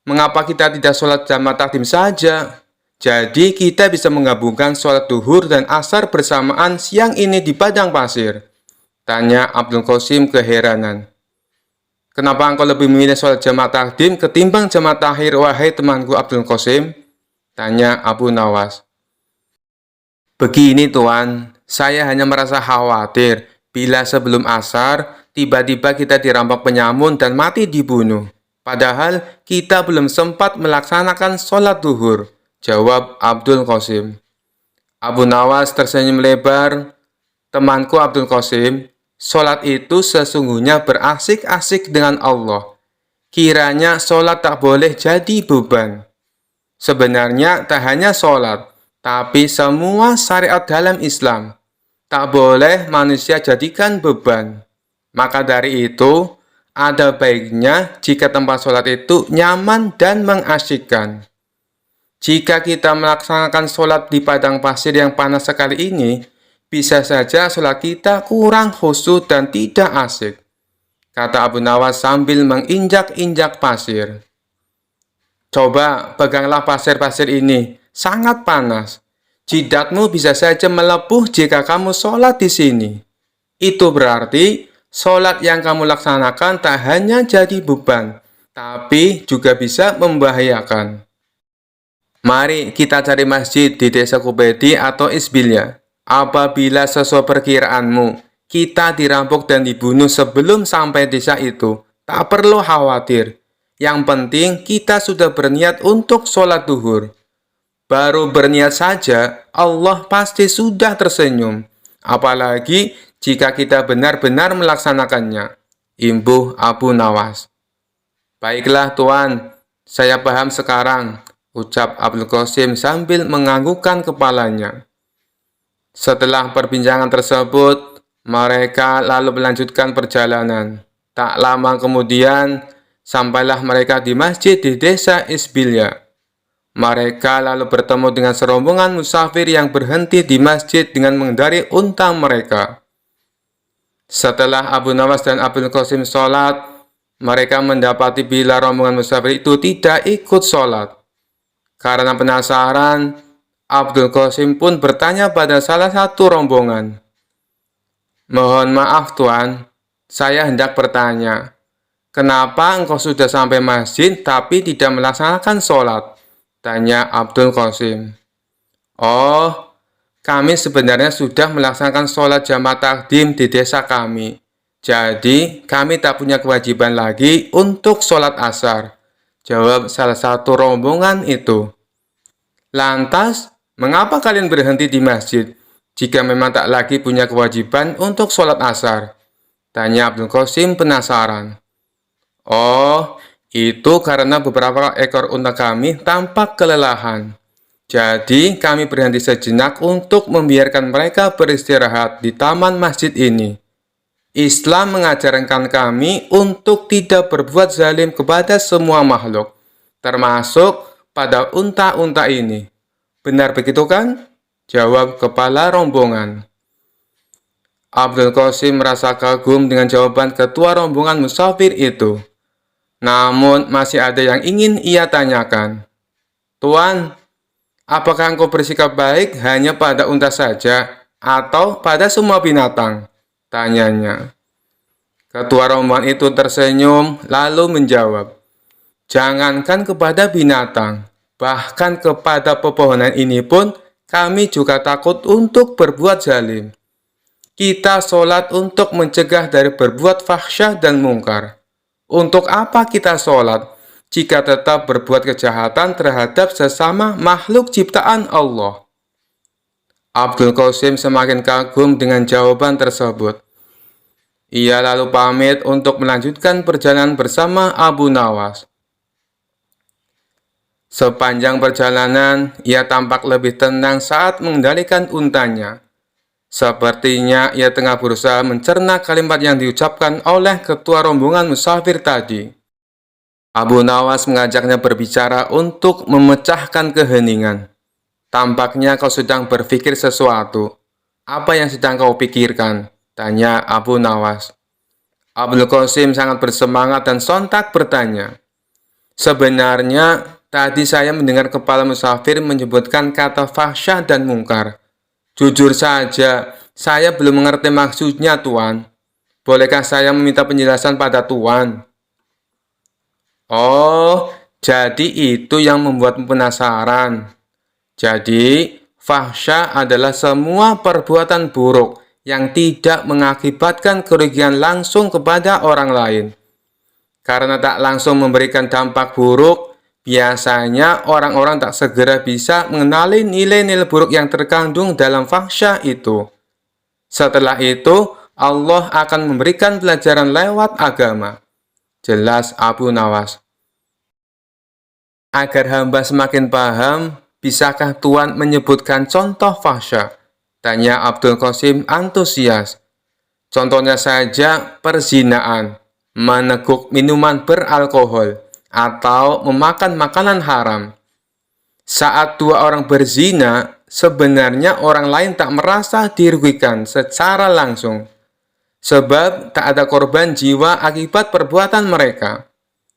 mengapa kita tidak sholat jamaah takdim saja? Jadi kita bisa menggabungkan sholat duhur dan asar bersamaan siang ini di padang pasir," tanya Abdul Qasim keheranan. "Kenapa engkau lebih memilih sholat jamaah takdim ketimbang jamaah takhir, wahai temanku Abdul Qasim?" Tanya Abu Nawas. Begini Tuan, saya hanya merasa khawatir bila sebelum asar tiba-tiba kita dirampok penyamun dan mati dibunuh. Padahal kita belum sempat melaksanakan sholat duhur, jawab Abdul Qasim. Abu Nawas tersenyum lebar. Temanku Abdul Qasim, sholat itu sesungguhnya berasik-asik dengan Allah. Kiranya sholat tak boleh jadi beban. Sebenarnya tak hanya sholat, tapi semua syariat dalam Islam. Tak boleh manusia jadikan beban. Maka dari itu, ada baiknya jika tempat sholat itu nyaman dan mengasyikkan. Jika kita melaksanakan sholat di padang pasir yang panas sekali ini, bisa saja sholat kita kurang khusyuk dan tidak asik, kata Abu Nawas sambil menginjak-injak pasir. Coba peganglah pasir-pasir ini, sangat panas. Jidatmu bisa saja melepuh jika kamu sholat di sini. Itu berarti sholat yang kamu laksanakan tak hanya jadi beban, tapi juga bisa membahayakan. Mari kita cari masjid di desa Kubedi atau Isbilya. Apabila sesuai perkiraanmu, kita dirampok dan dibunuh sebelum sampai desa itu, tak perlu khawatir. Yang penting kita sudah berniat untuk sholat duhur. Baru berniat saja, Allah pasti sudah tersenyum. Apalagi jika kita benar-benar melaksanakannya. Imbuh Abu Nawas. Baiklah Tuan, saya paham sekarang, ucap Abdul Qasim sambil menganggukkan kepalanya. Setelah perbincangan tersebut, mereka lalu melanjutkan perjalanan. Tak lama kemudian, sampailah mereka di masjid di desa Isbilya. Mereka lalu bertemu dengan serombongan musafir yang berhenti di masjid dengan mengendarai unta mereka. Setelah Abu Nawas dan Abdul Qasim sholat, mereka mendapati bila rombongan musafir itu tidak ikut sholat. Karena penasaran, Abdul Qasim pun bertanya pada salah satu rombongan. Mohon maaf Tuan, saya hendak bertanya, kenapa engkau sudah sampai masjid tapi tidak melaksanakan sholat? Tanya Abdul Qasim. Oh, kami sebenarnya sudah melaksanakan sholat jamaah takdim di desa kami. Jadi, kami tak punya kewajiban lagi untuk sholat asar, jawab salah satu rombongan itu. Lantas, mengapa kalian berhenti di masjid jika memang tak lagi punya kewajiban untuk sholat asar? Tanya Abdul Qasim penasaran. Oh, itu karena beberapa ekor unta kami tampak kelelahan. Jadi, kami berhenti sejenak untuk membiarkan mereka beristirahat di taman masjid ini. Islam mengajarkan kami untuk tidak berbuat zalim kepada semua makhluk, termasuk pada unta-unta ini. Benar begitu kan? Jawab kepala rombongan. Abdul Qasim merasa kagum dengan jawaban ketua rombongan musafir itu. Namun masih ada yang ingin ia tanyakan. Tuan, apakah engkau bersikap baik hanya pada unta saja atau pada semua binatang? Tanyanya. Ketua rombongan itu tersenyum lalu menjawab, jangankan kepada binatang, bahkan kepada pepohonan ini pun kami juga takut untuk berbuat zalim. Kita sholat untuk mencegah dari berbuat fahsyah dan mungkar. Untuk apa kita sholat jika tetap berbuat kejahatan terhadap sesama makhluk ciptaan Allah? Abdul Qasim semakin kagum dengan jawaban tersebut. Ia lalu pamit untuk melanjutkan perjalanan bersama Abu Nawas. Sepanjang perjalanan, ia tampak lebih tenang saat mengendalikan untanya. Sepertinya ia tengah berusaha mencerna kalimat yang diucapkan oleh ketua rombongan musafir tadi. Abu Nawas mengajaknya berbicara untuk memecahkan keheningan. Tampaknya kau sedang berpikir sesuatu. Apa yang sedang kau pikirkan? Tanya Abu Nawas. Abdul Qasim sangat bersemangat dan sontak bertanya. Sebenarnya, tadi saya mendengar kepala musafir menyebutkan kata fahsyah dan mungkar. Jujur saja, saya belum mengerti maksudnya, Tuan. Bolehkah saya meminta penjelasan pada Tuan? Oh, jadi itu yang membuatmu penasaran. Jadi, fahsya adalah semua perbuatan buruk yang tidak mengakibatkan kerugian langsung kepada orang lain. Karena tak langsung memberikan dampak buruk, biasanya orang-orang tak segera bisa mengenali nilai-nilai buruk yang terkandung dalam fahsya itu. Setelah itu, Allah akan memberikan pelajaran lewat agama. Jelas Abu Nawas. Agar hamba semakin paham, bisakah Tuan menyebutkan contoh fahsya? Tanya Abdul Qasim antusias. Contohnya saja perzinaan, meneguk minuman beralkohol, atau memakan makanan haram. Saat dua orang berzina, sebenarnya orang lain tak merasa dirugikan secara langsung. Sebab tak ada korban jiwa akibat perbuatan mereka.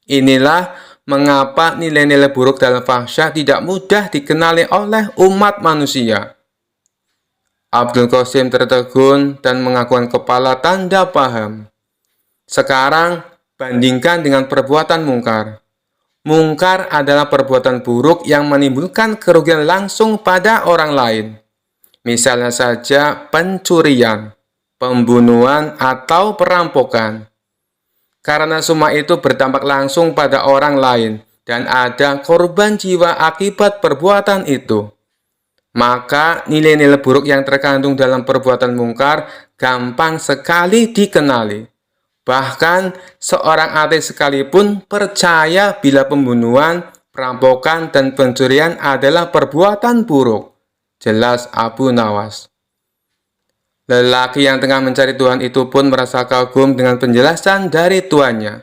Inilah mengapa nilai-nilai buruk dalam fahsya tidak mudah dikenali oleh umat manusia. Abdul Qasim tertegun dan mengakukan kepala tanda paham. Sekarang, bandingkan dengan perbuatan mungkar. Mungkar adalah perbuatan buruk yang menimbulkan kerugian langsung pada orang lain. Misalnya saja pencurian, pembunuhan, atau perampokan. Karena semua itu berdampak langsung pada orang lain dan ada korban jiwa akibat perbuatan itu. Maka nilai-nilai buruk yang terkandung dalam perbuatan mungkar gampang sekali dikenali. Bahkan seorang ateis sekalipun percaya bila pembunuhan, perampokan, dan pencurian adalah perbuatan buruk. Jelas Abu Nawas. Lelaki yang tengah mencari Tuhan itu pun merasa kagum dengan penjelasan dari tuannya.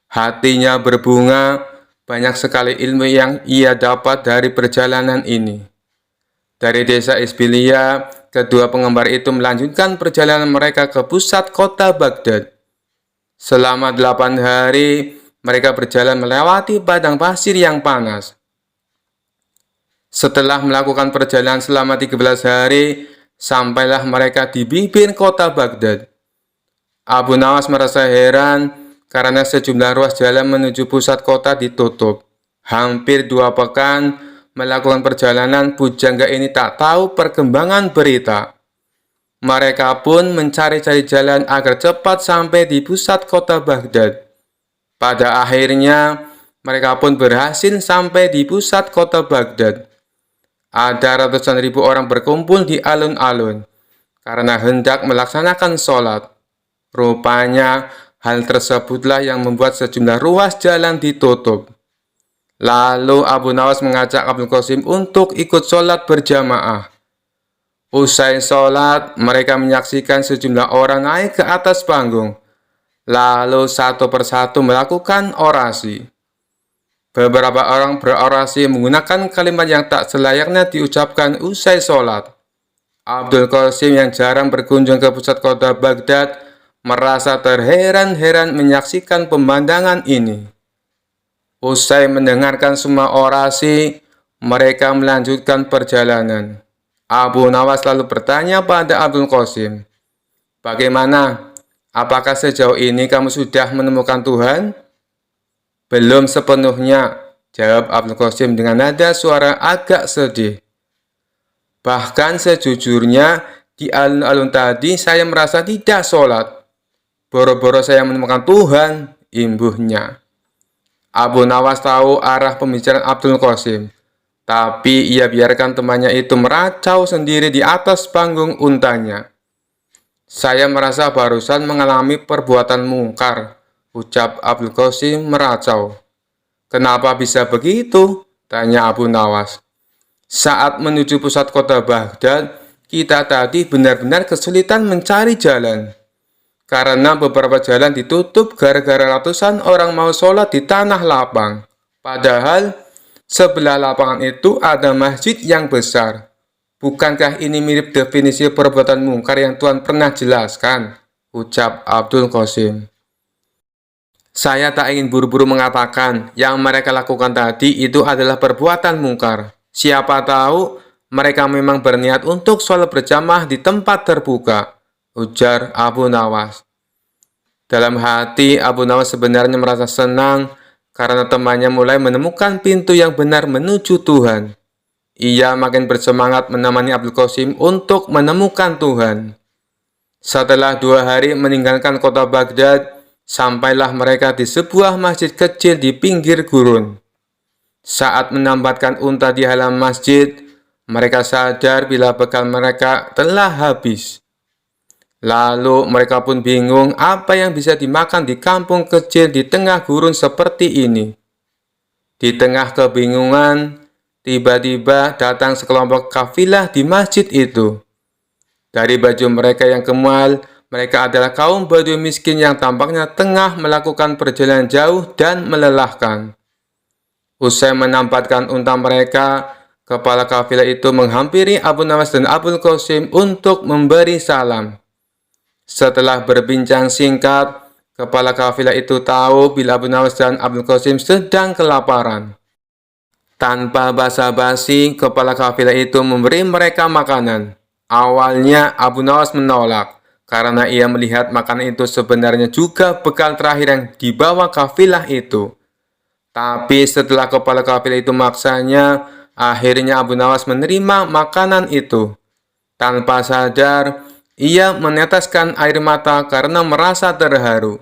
Hatinya berbunga, banyak sekali ilmu yang ia dapat dari perjalanan ini. Dari desa Isbilia, kedua penggemar itu melanjutkan perjalanan mereka ke pusat kota Baghdad. Selama 8 hari, mereka berjalan melewati padang pasir yang panas. Setelah melakukan perjalanan selama 13 hari, sampailah mereka di bibir kota Baghdad. Abu Nawas merasa heran karena sejumlah ruas jalan menuju pusat kota ditutup. Hampir 2 pekan melakukan perjalanan, pujangga ini tak tahu perkembangan berita. Mereka pun mencari-cari jalan agar cepat sampai di pusat kota Baghdad. Pada akhirnya, mereka pun berhasil sampai di pusat kota Baghdad. Ada ratusan ribu orang berkumpul di alun-alun karena hendak melaksanakan sholat. Rupanya, hal tersebutlah yang membuat sejumlah ruas jalan ditutup. Lalu Abu Nawas mengajak Abdul Qasim untuk ikut sholat berjamaah. Usai sholat, mereka menyaksikan sejumlah orang naik ke atas panggung, lalu satu persatu melakukan orasi. Beberapa orang berorasi menggunakan kalimat yang tak selayaknya diucapkan usai sholat. Abdul Qasim yang jarang berkunjung ke pusat kota Baghdad merasa terheran-heran menyaksikan pemandangan ini. Usai mendengarkan semua orasi, mereka melanjutkan perjalanan. Abu Nawas lalu bertanya pada Abdul Qasim, "Bagaimana? Apakah sejauh ini kamu sudah menemukan Tuhan?" "Belum sepenuhnya," jawab Abdul Qasim dengan nada suara agak sedih. "Bahkan sejujurnya, di alun-alun tadi saya merasa tidak sholat. Boro-boro saya menemukan Tuhan," imbuhnya. Abu Nawas tahu arah pembicaraan Abdul Qasim, tapi ia biarkan temannya itu meracau sendiri di atas panggung untanya. "Saya merasa barusan mengalami perbuatan mungkar," ucap Abdul Qasim meracau. "Kenapa bisa begitu?" tanya Abu Nawas. "Saat menuju pusat kota Baghdad, kita tadi benar-benar kesulitan mencari jalan. Karena beberapa jalan ditutup gara-gara ratusan orang mau sholat di tanah lapang. Padahal sebelah lapangan itu ada masjid yang besar. Bukankah ini mirip definisi perbuatan mungkar yang Tuhan pernah jelaskan?" ucap Abdul Qasim. "Saya tak ingin buru-buru mengatakan yang mereka lakukan tadi itu adalah perbuatan mungkar. Siapa tahu mereka memang berniat untuk sholat berjamaah di tempat terbuka," ujar Abu Nawas. Dalam hati, Abu Nawas sebenarnya merasa senang karena temannya mulai menemukan pintu yang benar menuju Tuhan. Ia makin bersemangat menemani Abdul Qasim untuk menemukan Tuhan. Setelah 2 hari meninggalkan kota Baghdad, sampailah mereka di sebuah masjid kecil di pinggir gurun. Saat menambatkan unta di halaman masjid, mereka sadar bila bekal mereka telah habis. Lalu mereka pun bingung apa yang bisa dimakan di kampung kecil di tengah gurun seperti ini. Di tengah kebingungan, tiba-tiba datang sekelompok kafilah di masjid itu. Dari baju mereka yang kemal, mereka adalah kaum Badui miskin yang tampaknya tengah melakukan perjalanan jauh dan melelahkan. Usai menampatkan unta mereka, kepala kafilah itu menghampiri Abu Nawas dan Abdul Qasim untuk memberi salam. Setelah berbincang singkat, kepala kafilah itu tahu bila Abu Nawas dan Abdul Qasim sedang kelaparan. Tanpa basa-basi, kepala kafilah itu memberi mereka makanan. Awalnya Abu Nawas menolak, karena ia melihat makanan itu sebenarnya juga bekal terakhir yang dibawa kafilah itu. Tapi setelah kepala kafilah itu maksanya, akhirnya Abu Nawas menerima makanan itu. Tanpa sadar, ia meneteskan air mata karena merasa terharu.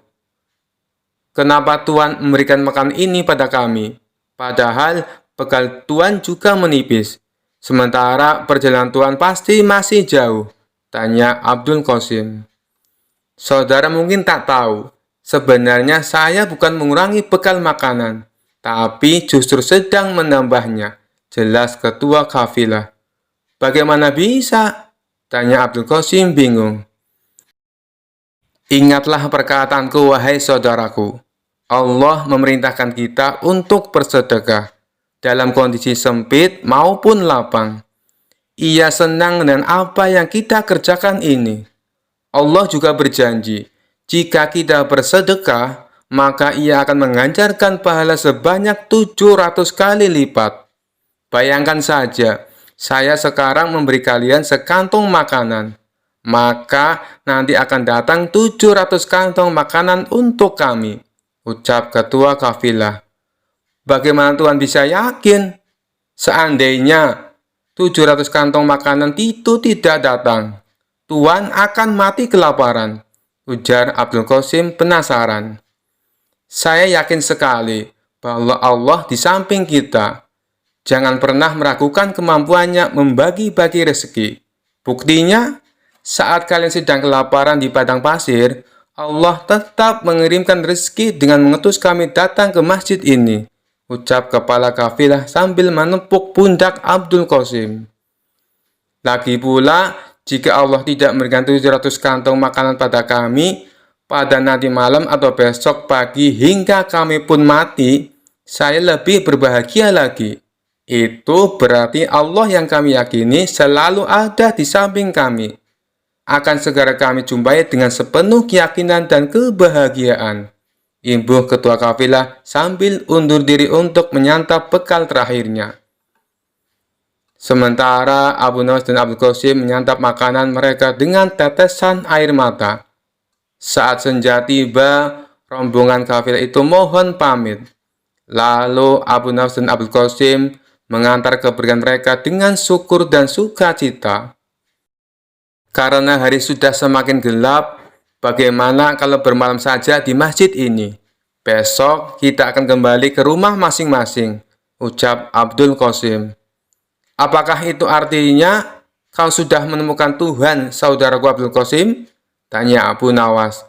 Kenapa Tuhan memberikan makan ini pada kami? Padahal bekal Tuhan juga menipis. Sementara perjalanan Tuhan pasti masih jauh, tanya Abdul Qasim. Saudara mungkin tak tahu, sebenarnya saya bukan mengurangi bekal makanan, tapi justru sedang menambahnya, jelas ketua kafilah. Bagaimana bisa? Tanya Abdul Qasim bingung. Ingatlah perkataanku, wahai saudaraku. Allah memerintahkan kita untuk bersedekah, dalam kondisi sempit maupun lapang. Ia senang dengan apa yang kita kerjakan ini. Allah juga berjanji, jika kita bersedekah, maka ia akan menganjarkan pahala sebanyak 700 kali lipat. Bayangkan saja, saya sekarang memberi kalian sekantong makanan, maka nanti akan datang 700 kantong makanan untuk kami, ucap ketua kafilah. Bagaimana Tuhan bisa yakin? Seandainya 700 kantong makanan itu tidak datang, Tuhan akan mati kelaparan, ujar Abdul Qasim penasaran. Saya yakin sekali bahwa Allah di samping kita. Jangan pernah meragukan kemampuannya membagi-bagi rezeki. Buktinya, saat kalian sedang kelaparan di padang pasir, Allah tetap mengirimkan rezeki dengan mengutus kami datang ke masjid ini, ucap kepala kafilah sambil menepuk pundak Abdul Qasim. Lagi pula, jika Allah tidak memberikan 700 kantong makanan pada kami, pada nanti malam atau besok pagi hingga kami pun mati, saya lebih berbahagia lagi. Itu berarti Allah yang kami yakini selalu ada di samping kami. Akan segera kami jumpai dengan sepenuh keyakinan dan kebahagiaan. Imbuh ketua kafilah sambil undur diri untuk menyantap bekal terakhirnya. Sementara Abu Nawas dan Abdul Qasim menyantap makanan mereka dengan tetesan air mata. Saat senja tiba, rombongan kafilah itu mohon pamit. Lalu Abu Nawas dan Abdul Qasim mengantar kepergian mereka dengan syukur dan sukacita. Karena hari sudah semakin gelap, bagaimana kalau bermalam saja di masjid ini? Besok kita akan kembali ke rumah masing-masing, ucap Abdul Qasim. Apakah itu artinya kau sudah menemukan Tuhan, saudaraku Abdul Qasim? Tanya Abu Nawas.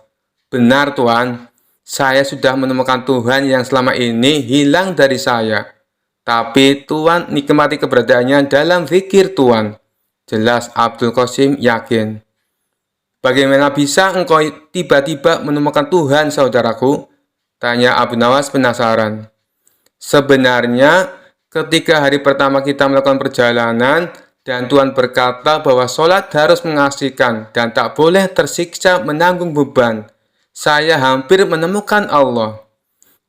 Benar Tuan, saya sudah menemukan Tuhan yang selama ini hilang dari saya. Tapi Tuhan nikmati keberadaannya dalam zikir Tuhan. Jelas Abdul Qasim yakin. Bagaimana bisa engkau tiba-tiba menemukan Tuhan, saudaraku? Tanya Abu Nawas penasaran. Sebenarnya, ketika hari pertama kita melakukan perjalanan, dan Tuhan berkata bahwa sholat harus mengasihkan dan tak boleh tersiksa menanggung beban, saya hampir menemukan Allah.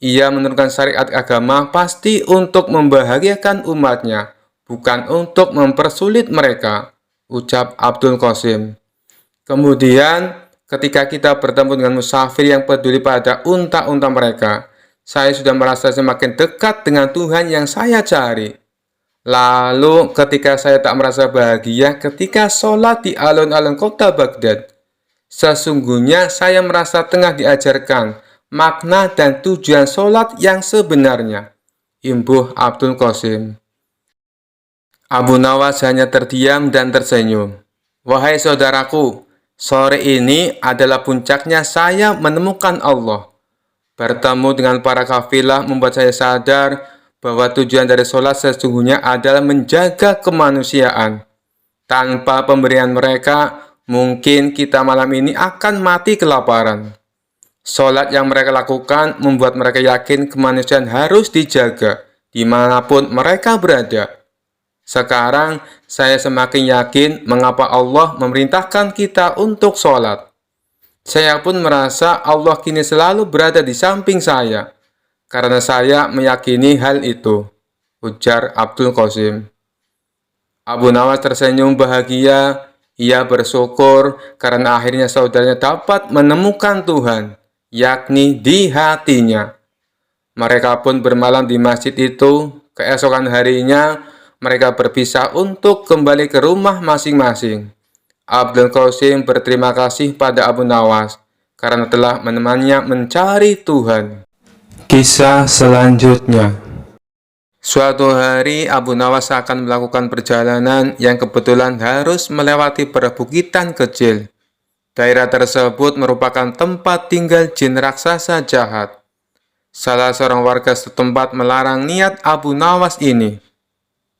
Ia menurunkan syariat agama pasti untuk membahagiakan umatnya, bukan untuk mempersulit mereka, ucap Abdul Qasim. Kemudian, ketika kita bertemu dengan musafir yang peduli pada unta-unta mereka, saya sudah merasa semakin dekat dengan Tuhan yang saya cari. Lalu ketika saya tak merasa bahagia ketika sholat di alun-alun kota Baghdad, sesungguhnya saya merasa tengah diajarkan makna dan tujuan sholat yang sebenarnya. Imbuh Abdul Qasim. Abu Nawas hanya terdiam dan tersenyum. Wahai saudaraku, sore ini adalah puncaknya saya menemukan Allah. Bertemu dengan para kafilah membuat saya sadar bahwa tujuan dari sholat sesungguhnya adalah menjaga kemanusiaan. Tanpa pemberian mereka, mungkin kita malam ini akan mati kelaparan. Sholat yang mereka lakukan membuat mereka yakin kemanusiaan harus dijaga dimanapun mereka berada. Sekarang, saya semakin yakin mengapa Allah memerintahkan kita untuk sholat. Saya pun merasa Allah kini selalu berada di samping saya, karena saya meyakini hal itu, ujar Abdul Qasim. Abu Nawas tersenyum bahagia. Ia bersyukur karena akhirnya saudaranya dapat menemukan Tuhan, yakni di hatinya. Mereka pun bermalam di masjid itu. Keesokan harinya, mereka berpisah untuk kembali ke rumah masing-masing. Abdul Qasim berterima kasih pada Abu Nawas karena telah menemaninya mencari Tuhan. Kisah selanjutnya. Suatu hari, Abu Nawas akan melakukan perjalanan yang kebetulan harus melewati perbukitan kecil. Daerah tersebut merupakan tempat tinggal jin raksasa jahat. Salah seorang warga setempat melarang niat Abu Nawas ini.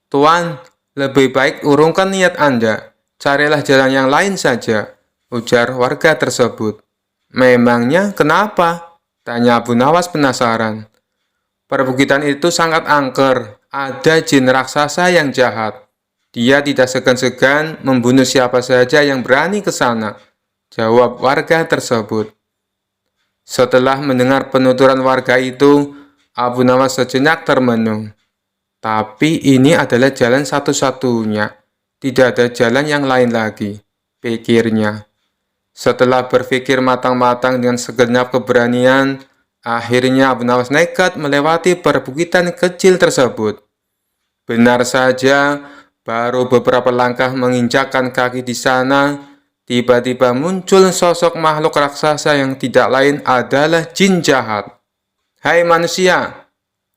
Tuan, lebih baik urungkan niat Anda. Carilah jalan yang lain saja, ujar warga tersebut. Memangnya kenapa? Tanya Abu Nawas penasaran. Perbukitan itu sangat angker, ada jin raksasa yang jahat. Dia tidak segan-segan membunuh siapa saja yang berani ke sana, jawab warga tersebut. Setelah mendengar penuturan warga itu, Abu Nawas sejenak termenung. Tapi ini adalah jalan satu-satunya, tidak ada jalan yang lain lagi, pikirnya. Setelah berpikir matang-matang dengan segenap keberanian, akhirnya Abu Nawas nekat melewati perbukitan kecil tersebut. Benar saja, baru beberapa langkah menginjakkan kaki di sana, tiba-tiba muncul sosok makhluk raksasa yang tidak lain adalah jin jahat. Hai manusia,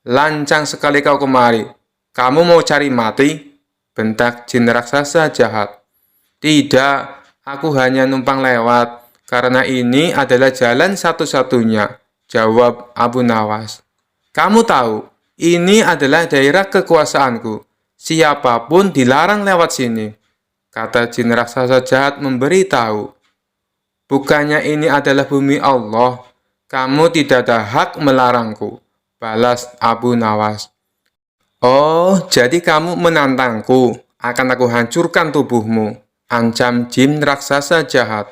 lancang sekali kau kemari. Kamu mau cari mati? Bentak jin raksasa jahat. Tidak, aku hanya numpang lewat, karena ini adalah jalan satu-satunya, jawab Abu Nawas. Kamu tahu, ini adalah daerah kekuasaanku. Siapapun dilarang lewat sini, kata jin raksasa jahat memberitahu. Bukannya ini adalah bumi Allah, kamu tidak ada hak melarangku, balas Abu Nawas. Oh, jadi kamu menantangku, akan aku hancurkan tubuhmu, ancam jin raksasa jahat.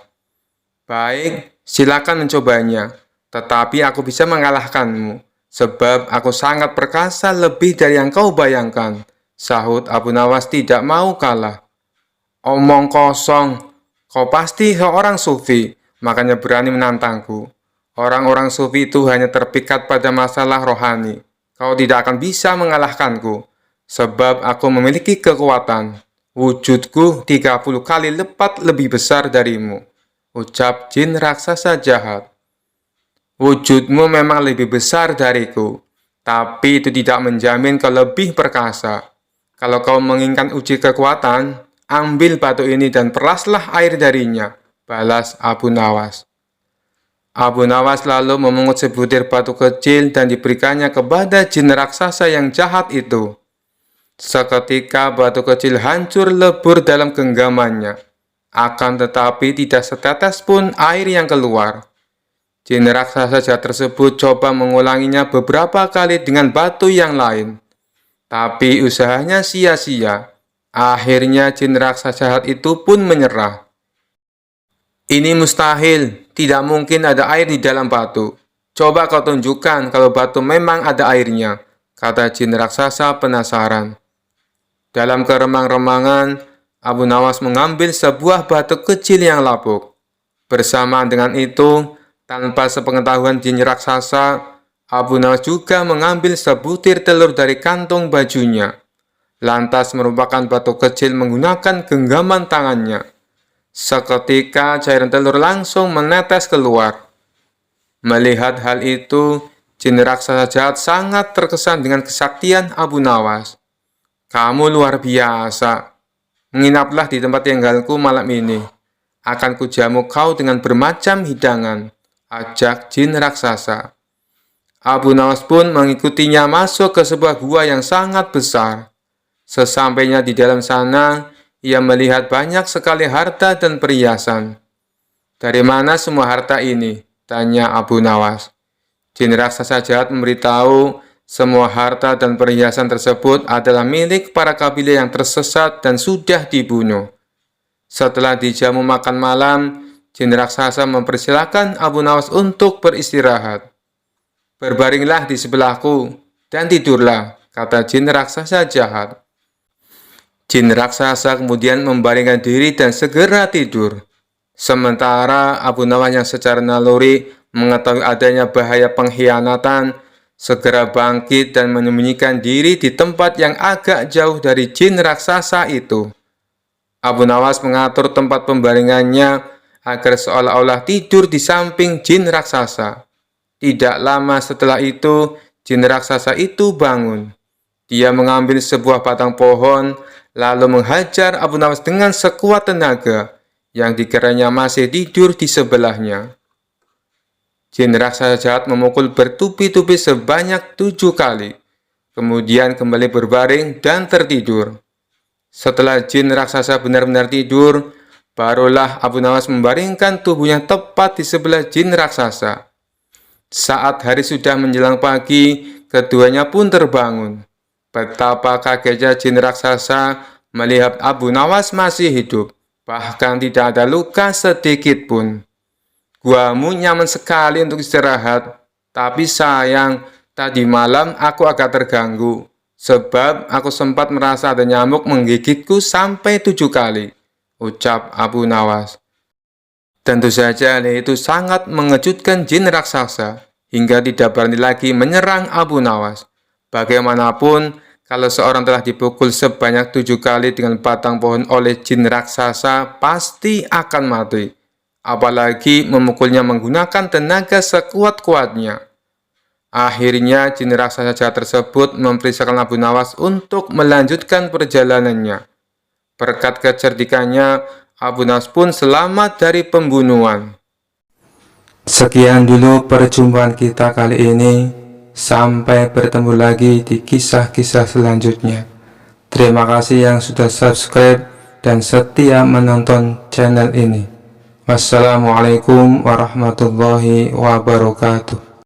Baik, silakan mencobanya. Tetapi aku bisa mengalahkanmu, sebab aku sangat perkasa lebih dari yang kau bayangkan, sahut Abu Nawas tidak mau kalah. Omong kosong, kau pasti seorang sufi, makanya berani menantangku. Orang-orang sufi itu hanya terpikat pada masalah rohani. Kau tidak akan bisa mengalahkanku, sebab aku memiliki kekuatan. Wujudku 30 kali lipat lebih besar darimu, ucap jin raksasa jahat. Wujudmu memang lebih besar dariku, tapi itu tidak menjamin kau lebih perkasa. Kalau kau menginginkan uji kekuatan, ambil batu ini dan peraslah air darinya, balas Abu Nawas. Abu Nawas lalu memungut sebutir batu kecil dan diberikannya kepada jin raksasa yang jahat itu. Seketika batu kecil hancur lebur dalam genggamannya, akan tetapi tidak setetes pun air yang keluar. Jin raksasa jahat tersebut coba mengulanginya beberapa kali dengan batu yang lain. Tapi usahanya sia-sia. Akhirnya jin raksasa jahat itu pun menyerah. Ini mustahil, tidak mungkin ada air di dalam batu. Coba kau tunjukkan kalau batu memang ada airnya, kata jin raksasa penasaran. Dalam keremang-remangan, Abu Nawas mengambil sebuah batu kecil yang lapuk. Bersamaan dengan itu, tanpa sepengetahuan jin raksasa, Abu Nawas juga mengambil sebutir telur dari kantung bajunya. lantas merupakan batu kecil menggunakan genggaman tangannya. Seketika cairan telur langsung menetes keluar. Melihat hal itu, jin raksasa jahat sangat terkesan dengan kesaktian Abu Nawas. "Kamu luar biasa. Menginaplah di tempat tinggalku malam ini. Akan kujamu kau dengan bermacam hidangan," ajak jin raksasa. Abu Nawas pun mengikutinya masuk ke sebuah gua yang sangat besar. Sesampainya di dalam sana, ia melihat banyak sekali harta dan perhiasan. "Dari mana semua harta ini?" tanya Abu Nawas. Jin raksasa jahat memberitahu semua harta dan perhiasan tersebut adalah milik para kabilah yang tersesat dan sudah dibunuh. Setelah dijamu makan malam, jin raksasa mempersilahkan Abu Nawas untuk beristirahat. "Berbaringlah di sebelahku dan tidurlah," kata jin raksasa jahat. Jin raksasa kemudian membaringkan diri dan segera tidur. Sementara Abu Nawas yang secara naluri mengetahui adanya bahaya pengkhianatan, segera bangkit dan menyembunyikan diri di tempat yang agak jauh dari jin raksasa itu. Abu Nawas mengatur tempat pembaringannya agar seolah-olah tidur di samping jin raksasa. Tidak lama setelah itu, jin raksasa itu bangun. Dia mengambil sebuah batang pohon, lalu menghajar Abu Nawas dengan sekuat tenaga, yang dikiranya masih tidur di sebelahnya. Jin raksasa jahat memukul bertubi-tubi sebanyak 7 kali, kemudian kembali berbaring dan tertidur. Setelah jin raksasa benar-benar tidur, barulah Abu Nawas membaringkan tubuhnya tepat di sebelah jin raksasa. Saat hari sudah menjelang pagi, keduanya pun terbangun. Betapa kagetnya jin raksasa melihat Abu Nawas masih hidup, bahkan tidak ada luka sedikit pun. "Guamu nyaman sekali untuk istirahat, tapi sayang, tadi malam aku agak terganggu, sebab aku sempat merasa ada nyamuk menggigitku sampai 7 kali, ucap Abu Nawas. Tentu saja hal itu sangat mengejutkan jin raksasa, hingga tidak berani lagi menyerang Abu Nawas. Bagaimanapun, kalau seorang telah dipukul sebanyak 7 kali dengan batang pohon oleh jin raksasa, pasti akan mati. Apalagi memukulnya menggunakan tenaga sekuat-kuatnya. Akhirnya, jin raksasa jahat tersebut memerintahkan Abu Nawas untuk melanjutkan perjalanannya. Berkat kecerdikannya, Abu Nawas pun selamat dari pembunuhan. Sekian dulu perjumpaan kita kali ini. Sampai bertemu lagi di kisah-kisah selanjutnya. Terima kasih yang sudah subscribe dan setia menonton channel ini. Wassalamualaikum warahmatullahi wabarakatuh.